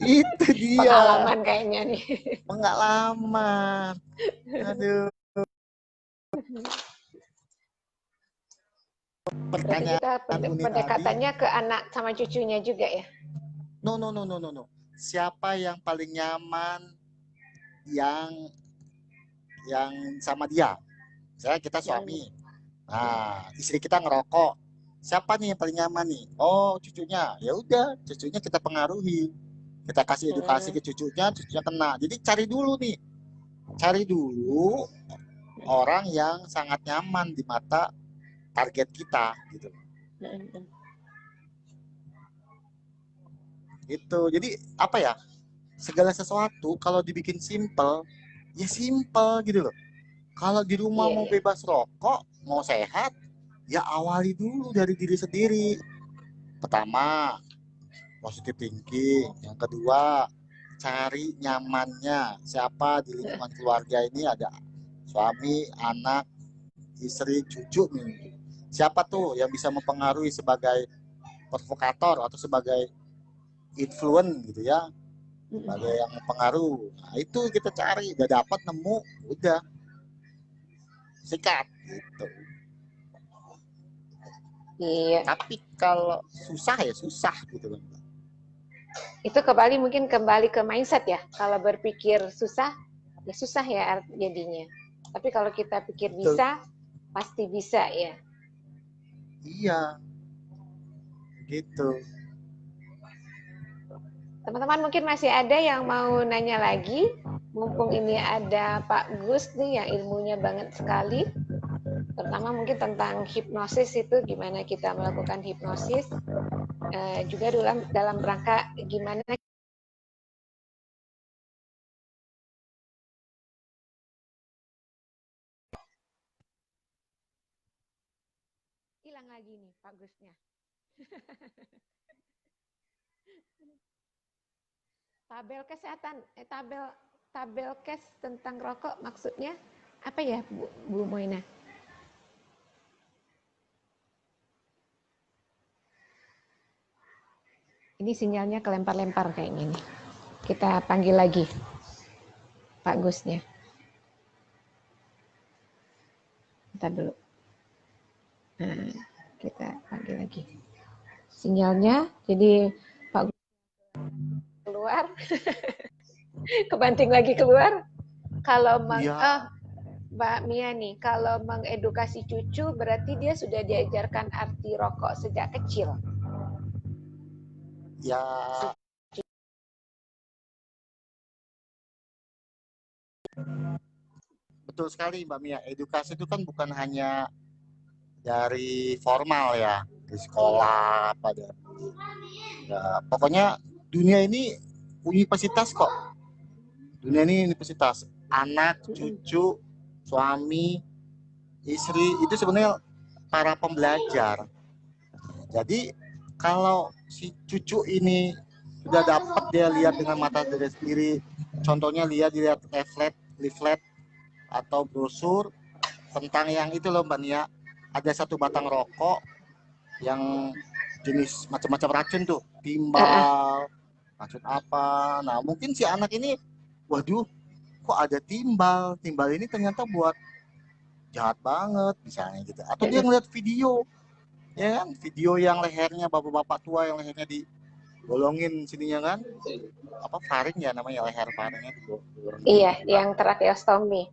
Itu dia. Pengalaman kayaknya nih. Pengalaman. Aduh. Pertanyaan kita pendekatannya ke anak sama cucunya juga ya? No. Siapa yang paling nyaman yang sama dia? Misalnya kita suami. Nah, istri kita ngerokok. Siapa nih yang paling nyaman nih? Oh, cucunya. Ya udah, cucunya kita pengaruhi. Kita kasih edukasi ke cucunya kena. Jadi cari dulu orang yang sangat nyaman di mata target kita gitu. Itu jadi apa ya, segala sesuatu kalau dibikin simple ya simple gitu loh. Kalau di rumah mau bebas rokok, mau sehat, ya awali dulu dari diri sendiri. Pertama, positive thinking. Yang kedua, cari nyamannya. Siapa di lingkungan keluarga ini ada suami, anak, istri, cucu nih. Siapa tuh yang bisa mempengaruhi sebagai provokator atau sebagai influence gitu ya, sebagai yang mempengaruhi. Nah, itu kita cari, udah dapat nemu, udah sikat gitu. Iya. Tapi kalau susah ya susah gitu loh. Itu mungkin kembali ke mindset ya. Kalau berpikir susah, ya susah ya jadinya. Tapi kalau kita pikir bisa, pasti bisa ya. Iya. Gitu. Teman-teman mungkin masih ada yang mau nanya lagi. Mumpung ini ada Pak Gus nih yang ilmunya banget sekali. Terutama mungkin tentang hipnosis itu, gimana kita melakukan hipnosis. Juga dalam rangka gimana hilang lagi nih Pak Gusnya. Tabel kesehatan, tabel kes tentang rokok maksudnya apa ya Bu Moina? Ini sinyalnya kelempar-lempar kayaknya nih. Kita panggil lagi Pak Gusnya. Kita dulu. Nah, kita panggil lagi. Sinyalnya, jadi Pak Gus keluar, kebanting lagi keluar. Kalau Mbak Mia nih, kalau mengedukasi cucu berarti dia sudah diajarkan arti rokok sejak kecil. Ya, betul sekali Mbak Mia. Edukasi itu kan bukan hanya dari formal ya, di sekolah apa ya. Pokoknya dunia ini universitas kok. Dunia ini universitas. Anak, cucu, suami, istri itu sebenarnya para pembelajar. Jadi kalau si cucu ini sudah dapat dia lihat dengan mata diri sendiri, contohnya lihat leaflet atau brosur tentang yang itu loh Mbak Nia, ada satu batang rokok yang jenis macam-macam racun tuh, timbal, racun apa. Nah mungkin si anak ini, waduh kok ada timbal ini ternyata buat jahat banget misalnya gitu. Atau dia ngeliat video, ya kan, video yang lehernya bapak-bapak tua yang lehernya digolongin sininya kan, apa faring ya namanya, leher faringnya digolongin. Iya, yang tracheostomy.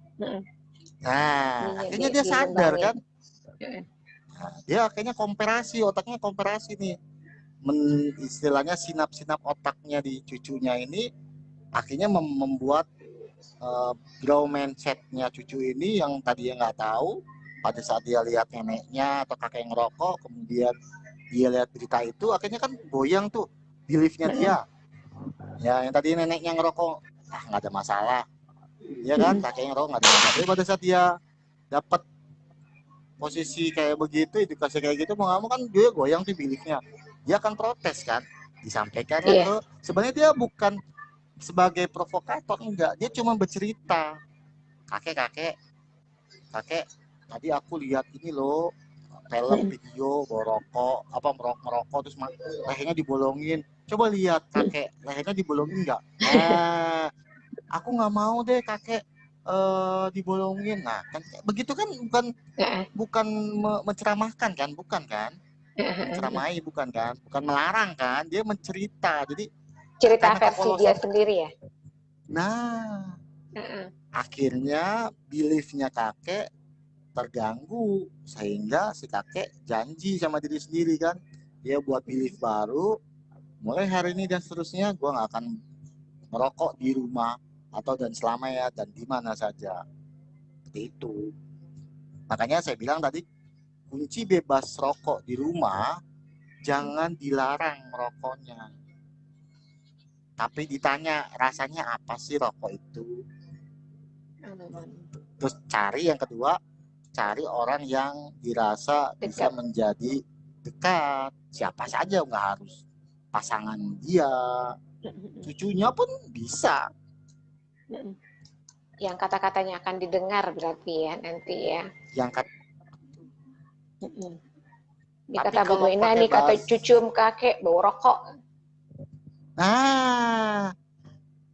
Nah, akhirnya dia sadar kan. Nah, dia akhirnya otaknya komparasi nih. Istilahnya sinap-sinap otaknya di cucunya ini akhirnya membuat grow mindsetnya cucu ini yang tadinya nggak tahu, pada saat dia lihat neneknya atau kakek yang ngerokok, kemudian dia lihat berita itu, akhirnya kan goyang tuh beliefnya dia. Ya, yang tadi neneknya ngerokok, nggak ada masalah. Ya kan, kakeknya ngerokok nggak ada masalah. Tapi pada saat dia dapat posisi kayak begitu, edukasi kayak gitu, mau nggak mau kan dia goyang tuh beliefnya. Dia akan protes kan, disampaikan ke, sebenarnya dia bukan sebagai provokator, enggak, dia cuma bercerita, kakek tadi aku lihat ini loh, film video merokok terus lehernya dibolongin, coba lihat kakek lehernya dibolongin enggak. Aku nggak mau deh kakek dibolongin. Nah kan begitu kan, bukan menceramahkan kan, bukan kan, menceramai bukan kan, bukan melarang kan, dia mencerita. Jadi cerita versi dia sendiri ya. Nah, akhirnya beliefnya kakek terganggu, sehingga si kakek janji sama diri sendiri kan, dia buat belief baru, mulai hari ini dan seterusnya gue nggak akan merokok di rumah atau dan selama ya dan di mana saja. seperti itu. Makanya saya bilang tadi, kunci bebas rokok di rumah, jangan dilarang merokoknya. Tapi ditanya, rasanya apa sih rokok itu? Terus yang kedua, cari orang yang dirasa bisa menjadi dekat. Siapa saja, nggak harus pasangan dia, cucunya pun bisa. Yang kata-katanya akan didengar berarti ya nanti ya. Yang kata Bu Moina nih, kata cucum kakek bau rokok. Nah,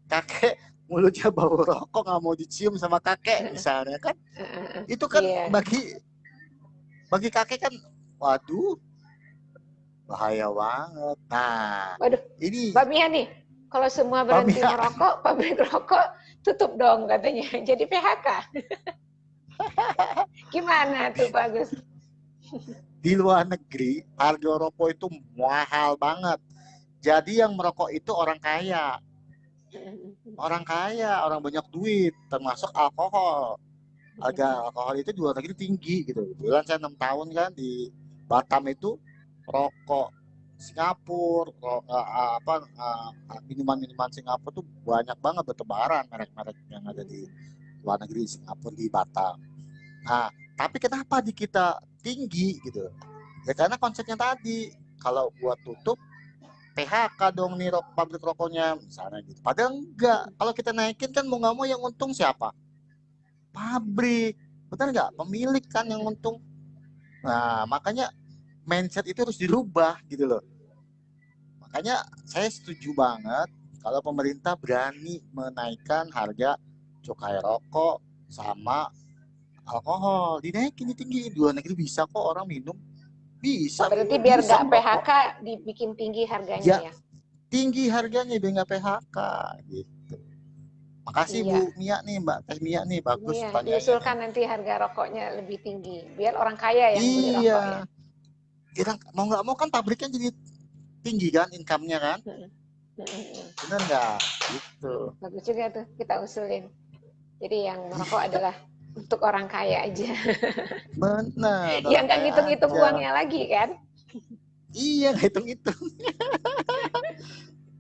kakek mulutnya bau rokok, nggak mau dicium sama kakek misalnya kan. Itu kan bagi kakek kan, waduh, bahaya banget. Nah, waduh, ini Mbak Mia nih, kalau semua berhenti merokok, pabrik rokok tutup dong katanya, jadi PHK. Gimana tuh Pak Agus? Di luar negeri harga rokok itu mahal banget. Jadi yang merokok itu orang kaya. Orang kaya, orang banyak duit, termasuk alkohol. Harga alkohol itu di luar negeri tinggi gitu. Kebetulan saya 6 tahun kan di Batam itu, rokok Singapura, minuman-minuman Singapura tuh banyak banget bertebaran, merek-merek yang ada di luar negeri, Singapura, di Batam. Nah, tapi kenapa di kita tinggi gitu? Ya karena konsepnya tadi, kalau buat tutup PHK dong nih pabrik rokoknya misalnya gitu. Padahal enggak. Kalau kita naikin kan mau nggak mau yang untung siapa? Pabrik. Benar nggak? Pemilik kan yang untung. Nah, makanya mindset itu harus dirubah gitu loh. Makanya saya setuju banget kalau pemerintah berani menaikkan harga cukai rokok sama alkohol. Dinaikin, ditinggiin. Di luar negeri bisa kok orang minum. Bisa. Berarti biar nggak PHK dibikin tinggi harganya ya? Tinggi harganya biar nggak PHK gitu. Makasih Bu Mia nih, Mbak Teh Mia nih, bagus pertanyaannya. Diusulkan nanti harga rokoknya lebih tinggi, biar orang kaya yang beli rokoknya. Iya, mau nggak mau kan pabriknya jadi tinggi kan, income-nya kan? Bener nggak? Gitu. Bagus juga tuh, kita usulin. Jadi yang merokok adalah untuk orang kaya aja. Bener. Yang nggak ngitung-ngitung uangnya lagi kan? Iya, ngitung-ngitung.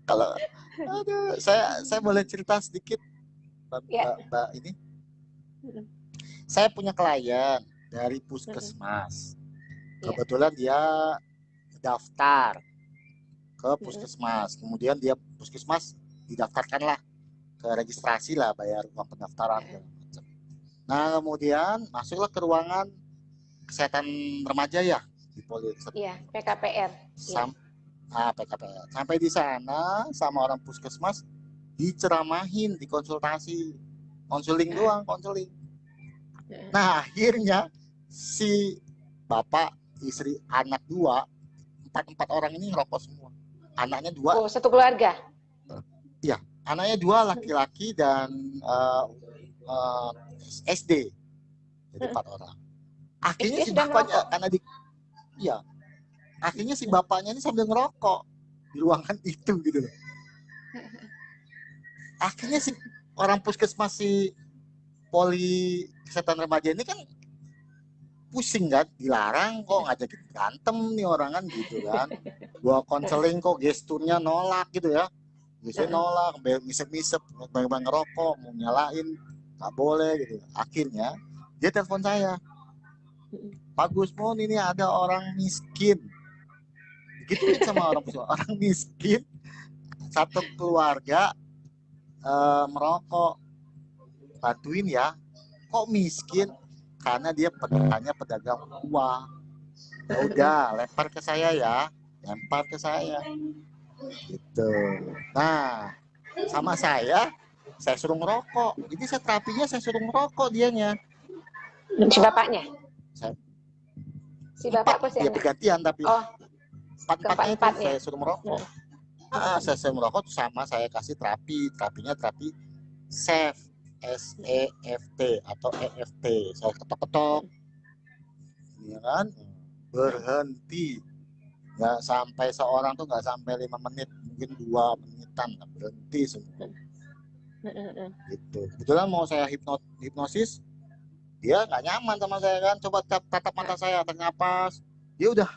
Kalau, aduh, saya boleh cerita sedikit, Mbak ini. Saya punya klien dari puskesmas. Kebetulan dia daftar ke puskesmas. Kemudian dia puskesmas didaftarkanlah ke registrasi lah, bayar uang pendaftaran. Nah, kemudian masuklah ke ruangan kesehatan remaja ya di Poli. Iya, PKPR. PKPR. Sampai di sana sama orang puskesmas diceramahin, dikonsultasi, konseling doang, konseling. Nah, akhirnya si bapak, istri, anak dua, empat orang ini ngerokok semua. Anaknya dua. Oh, satu keluarga? Iya, anaknya dua laki-laki dan SD. Jadi 4 orang. Akhirnya si bapaknya akhirnya si bapaknya ini sambil ngerokok di ruangan itu gitu loh. Akhirnya si orang puskesmas, si Poli Kesehatan Remaja ini kan pusing kan, dilarang kok, ngajakin berantem nih orang kan gitu kan. Gua konseling kok gesturnya nolak gitu ya. Biasanya nolak, misep-misep, bang ngerokok, mau nyalain, nggak boleh gitu. Akhirnya dia telepon saya, Pak Gusmon, ini ada orang miskin. Gituin sama orang miskin, satu keluarga merokok, bantuin ya. Kok miskin? Karena dia hanya pedagang uang. Ya udah, lempar ke saya ya, lempar ke saya. Gitu. Nah, sama saya suruh ngerokok. Jadi saya terapinya saya suruh ngerokok dianya. Si bapaknya? Si bapak apa sih? Ya bergantian tapi. Empat-empatnya itu saya suruh merokok. Saya suruh merokok sama saya kasih terapinya terapi SEFT, SEFT atau EFT. Saya ketok-ketok, ya kan, berhenti. Nggak sampai seorang tuh nggak sampai 5 menit, mungkin 2 menitan berhenti semua. Gitu. Kebetulan mau saya hipnosis, Dia nggak nyaman sama saya kan, coba tatap mata saya, tarik napas, dia udah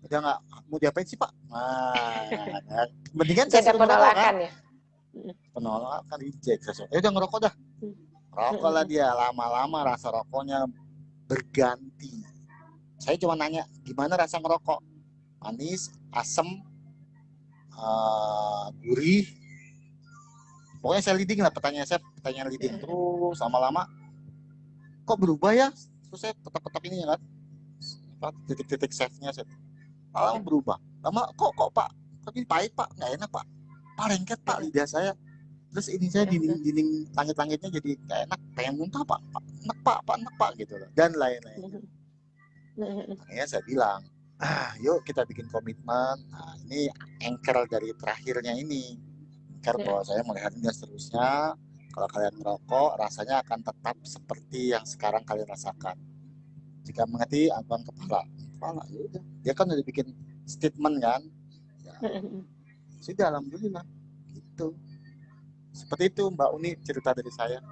nggak mau diapain sih Pak. Nah kan. Mendingan Jadi saya ada suruh ngerokok kan, penolakan ya. penolakan reject saya, udah ngerokok dah, rokok lah dia. Lama-lama rasa rokoknya berganti. Saya cuma nanya gimana rasa ngerokok, manis, asam, gurih, pokoknya saya leading lah, pertanyaan leading terus. Lama-lama kok berubah ya, terus saya petak-petak ini ya kan, titik-titik save-nya saya lama berubah. Lama kok Pak, tapi pahit Pak, nggak enak Pak, lengket Pak lidah saya. Terus ini saya dinding langit-langitnya jadi nggak enak, pengen muntah Pak, enak Pak gitu loh, dan lain-lain. Makanya saya bilang, yuk kita bikin komitmen. Nah, ini anchor dari terakhirnya ini, anchor bahwa saya melihat ini seterusnya. Kalau kalian merokok, rasanya akan tetap seperti yang sekarang kalian rasakan. Jika mengerti, abang kepala, ya udah. Dia kan udah bikin statement kan. Ya, sudah, alhamdulillah. Gitu. Seperti itu Mbak Uni cerita dari saya.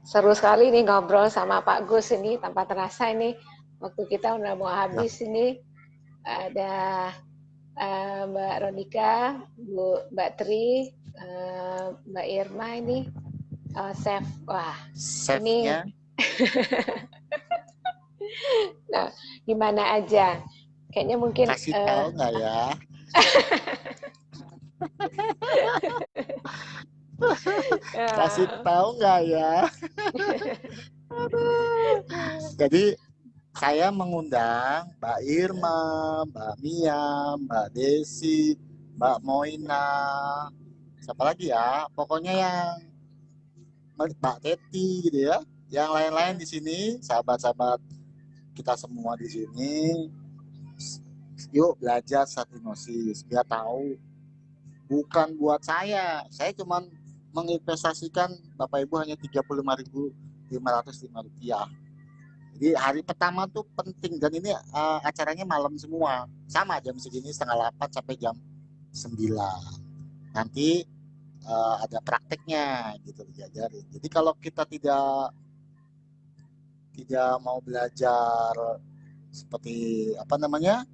Seru sekali nih ngobrol sama Pak Gus ini, tanpa terasa ini waktu kita udah mau habis ya. Ini ada Mbak Ronika, Mbak Tri, Mbak Irma ini chef. Wah, chefnya. Ini nah, gimana aja? Kayaknya mungkin kasih tahu nggak ya? Kasih tahu nggak ya? Jadi saya mengundang Mbak Irma, Mbak Mia, Mbak Desi, Mbak Moina, siapa lagi ya? Pokoknya yang Mbak Teti gitu ya. Yang lain-lain di sini, sahabat-sahabat kita semua di sini. Yuk belajar hipnosis biar tahu. Bukan buat saya cuma menginvestasikan Bapak Ibu hanya Rp35.505. Jadi hari pertama tuh penting, dan ini acaranya malam semua, sama jam segini 7:30 sampai jam 9. Nanti ada prakteknya gitu diajarin. Jadi kalau kita tidak mau belajar seperti apa namanya,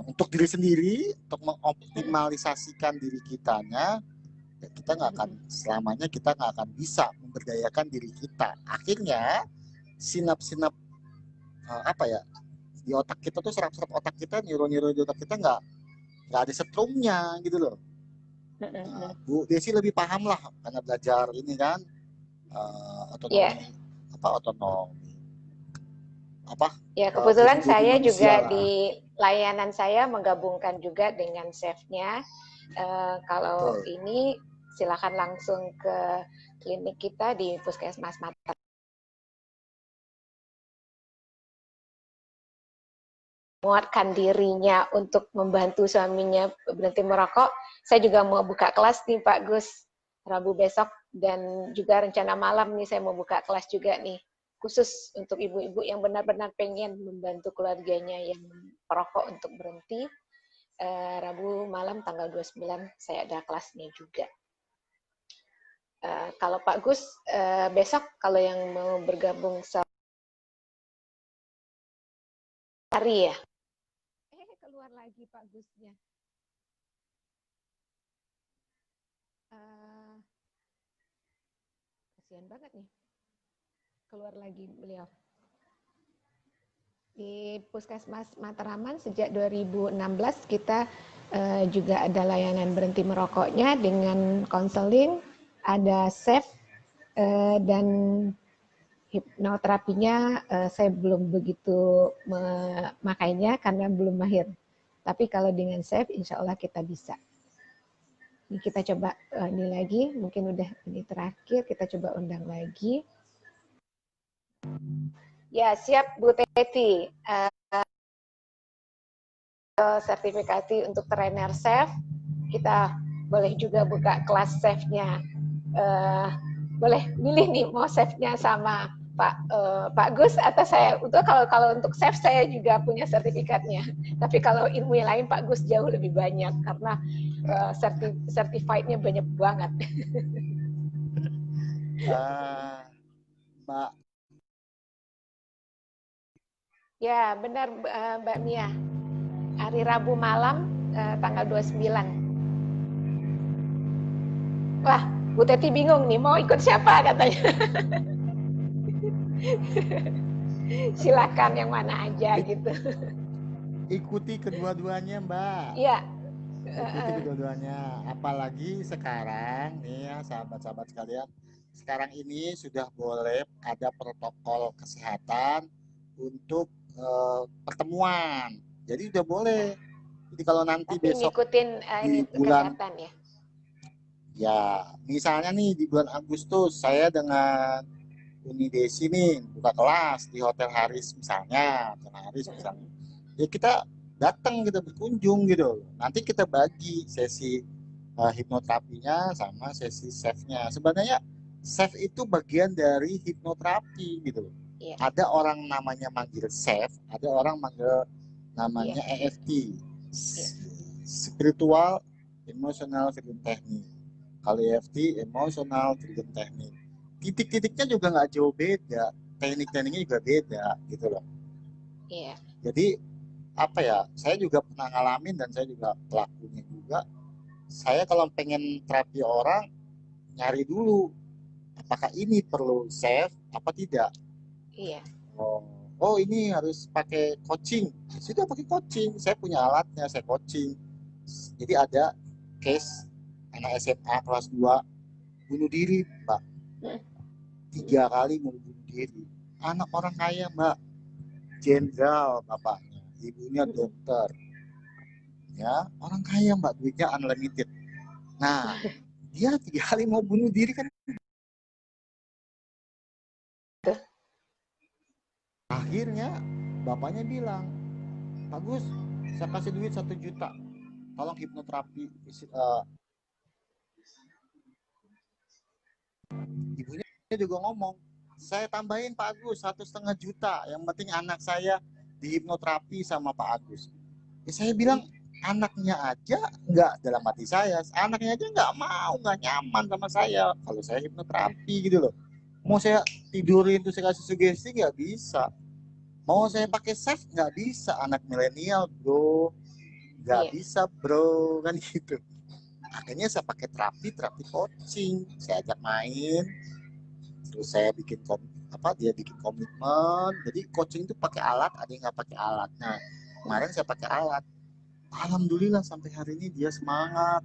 untuk diri sendiri, untuk mengoptimalisasikan diri kitanya, kita nggak akan selamanya, kita nggak akan bisa memberdayakan diri kita. Akhirnya sinap-sinap apa ya di otak kita tuh, serap-serap otak kita, neuron-neuron di otak kita nggak ada setrumnya gitu loh. Nah, Bu Desi lebih paham lah karena belajar ini kan, otonomi otonomi apa ya, kebetulan saya juga lah. di layanan saya menggabungkan juga dengan chefnya. Kalau ini silakan langsung ke klinik kita di Puskesmas Mataram. Menguatkan dirinya untuk membantu suaminya berhenti merokok. Saya juga mau buka kelas nih Pak Gus, Rabu besok, dan juga rencana malam nih saya mau buka kelas juga nih, khusus untuk ibu-ibu yang benar-benar pengen membantu keluarganya yang perokok untuk berhenti. Rabu malam tanggal 29 saya ada kelasnya juga. Kalau Pak Gus, besok kalau yang mau bergabung hari ya? Keluar lagi Pak Gusnya. Kasihan banget nih. Keluar lagi beliau. Di Puskesmas Mataraman sejak 2016 kita juga ada layanan berhenti merokoknya dengan konseling, ada safe, dan hipnoterapinya saya belum begitu memakainya karena belum mahir. Tapi kalau dengan safe, insya Allah kita bisa. Ini kita coba ini lagi, mungkin udah ini terakhir, kita coba undang lagi. Ya, siap Bu Teti. Sertifikasi untuk trainer safe, kita boleh juga buka kelas safe-nya. Boleh milih nih mau safe-nya sama Pak Gus atau saya. Untuk kalau untuk safe saya juga punya sertifikatnya. Tapi kalau ilmu yang lain Pak Gus jauh lebih banyak karena certified-nya banyak banget. Mbak. Ya, benar Mbak Mia. Hari Rabu malam tanggal 29. Wah, Bu Teti bingung nih mau ikut siapa katanya. Silakan yang mana aja gitu. Ikuti kedua-duanya, Mbak. Iya. Ikuti kedua-duanya. Apalagi sekarang nih ya sahabat-sahabat sekalian, sekarang ini sudah boleh ada protokol kesehatan untuk pertemuan. Jadi udah boleh. Jadi kalau nanti Tapi besok ngikutin di ini bulan, kesehatan ya. ya misalnya nih di bulan Agustus saya dengan Uni Desi nih buka kelas di Hotel Haris misalnya, ya kita datang kita berkunjung gitu. Nanti kita bagi sesi hipnoterapinya sama sesi chef-nya. Sebenarnya chef itu bagian dari hipnoterapi gitu. Iya. Ada orang namanya manggil chef, ada orang manggil namanya Iya. EFT, spiritual emotional freedom technique. Kalau EFT emotional freedom technique, titik-titiknya juga nggak jauh beda, teknik-tekniknya juga beda gitu loh. Iya. Jadi apa ya, saya juga pernah ngalamin dan saya juga pelakunya juga. Saya kalau pengen terapi orang nyari dulu apakah ini perlu chef apa tidak. Iya. Oh ini harus pakai coaching, sudah pakai coaching, saya punya alatnya, saya coaching. Jadi ada case anak SMA kelas 2 bunuh diri, Mbak. 3 kali mau bunuh diri. Anak orang kaya, Mbak. Jenderal bapaknya, ibunya dokter. Ya, orang kaya, Mbak, duitnya unlimited. Nah, dia 3 kali mau bunuh diri kan. Akhirnya bapaknya bilang, Pak Gus, saya kasih duit 1 juta, tolong hipnoterapi. Ibunya juga ngomong, saya tambahin Pak Agus 1,5 juta, yang penting anak saya dihipnoterapi sama Pak Agus. Ya, saya bilang anaknya aja nggak, dalam hati saya, anaknya aja nggak mau, nggak nyaman sama saya kalau saya hipnoterapi gitu loh. Mau saya tidurin tuh saya kasih sugesti nggak bisa, mau saya pakai chef nggak bisa, anak milenial bro, nggak bisa bro, kan gitu. Akhirnya saya pakai terapi coaching, saya ajak main, terus saya bikin dia bikin komitmen. Jadi coaching itu pakai alat, ada yang nggak pakai alat. Nah kemarin saya pakai alat, alhamdulillah sampai hari ini dia semangat,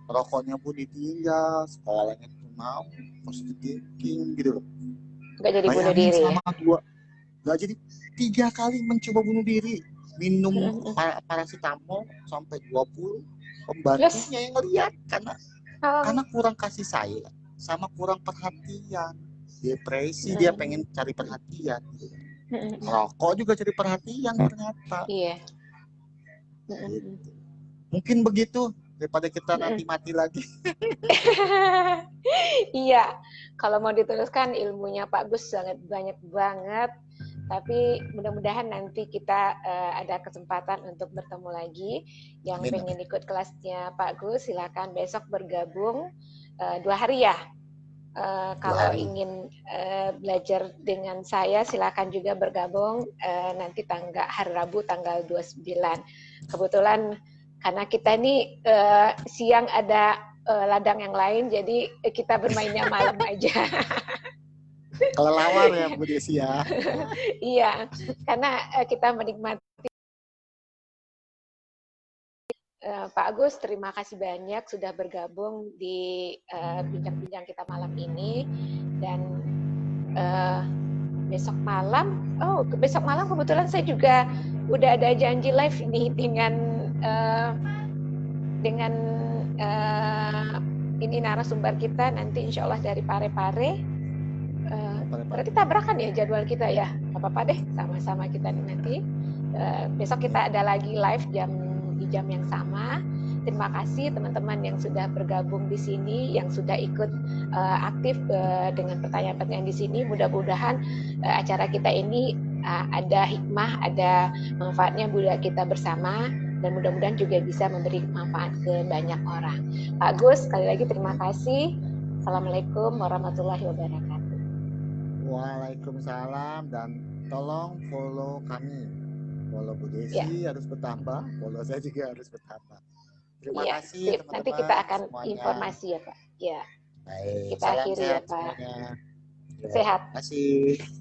rokoknya pun ditinggal, sekolahnya pun mau, positive thinking gitu loh. Nggak jadi bunuh diri selama ya? Nggak jadi, 3 kali mencoba bunuh diri, minum paracetamol sampai 20, pembantunya yang ngeliat karena kurang kasih sayang sama kurang perhatian, depresi, dia pengen cari perhatian. Rokok juga cari perhatian ternyata. Iya. Gitu. Mungkin begitu daripada kita nanti mati lagi. Iya, kalau mau diteruskan ilmunya Pak Gus sangat banyak banget. Tapi mudah-mudahan nanti kita ada kesempatan untuk bertemu lagi. Yang pengen ikut kelasnya Pak Gus, silakan besok bergabung 2 hari ya. Kalau ingin belajar dengan saya, silakan juga bergabung nanti hari Rabu tanggal 29. Kebetulan karena kita ini siang ada ladang yang lain, jadi kita bermainnya malam aja. Kelelawar ya Bu Desi ya. Iya, karena kita menikmati. Pak Agus, terima kasih banyak sudah bergabung di bincang-bincang kita malam ini. Dan besok malam kebetulan saya juga udah ada janji live ini dengan ini narasumber kita nanti insya Allah dari Parepare. Berarti tabrakan ya jadwal kita ya, apa-apa deh, sama-sama kita nanti. Besok kita ada lagi live di jam yang sama. Terima kasih teman-teman yang sudah bergabung di sini, yang sudah ikut aktif dengan pertanyaan-pertanyaan di sini. Mudah-mudahan acara kita ini ada hikmah, ada manfaatnya buat kita bersama, dan mudah-mudahan juga bisa memberi manfaat ke banyak orang. Pak Gus, sekali lagi terima kasih. Assalamualaikum warahmatullahi wabarakatuh. Waalaikumsalam, dan tolong follow kami. Follow Bu Desi harus bertambah, follow saya juga harus bertambah. Terima kasih sip. teman-teman. Nanti kita akan semuanya. informasi ya Pak. Ya. Baik, Kita salam akhiri sehat ya Pak. semuanya. Sehat. Terima kasih.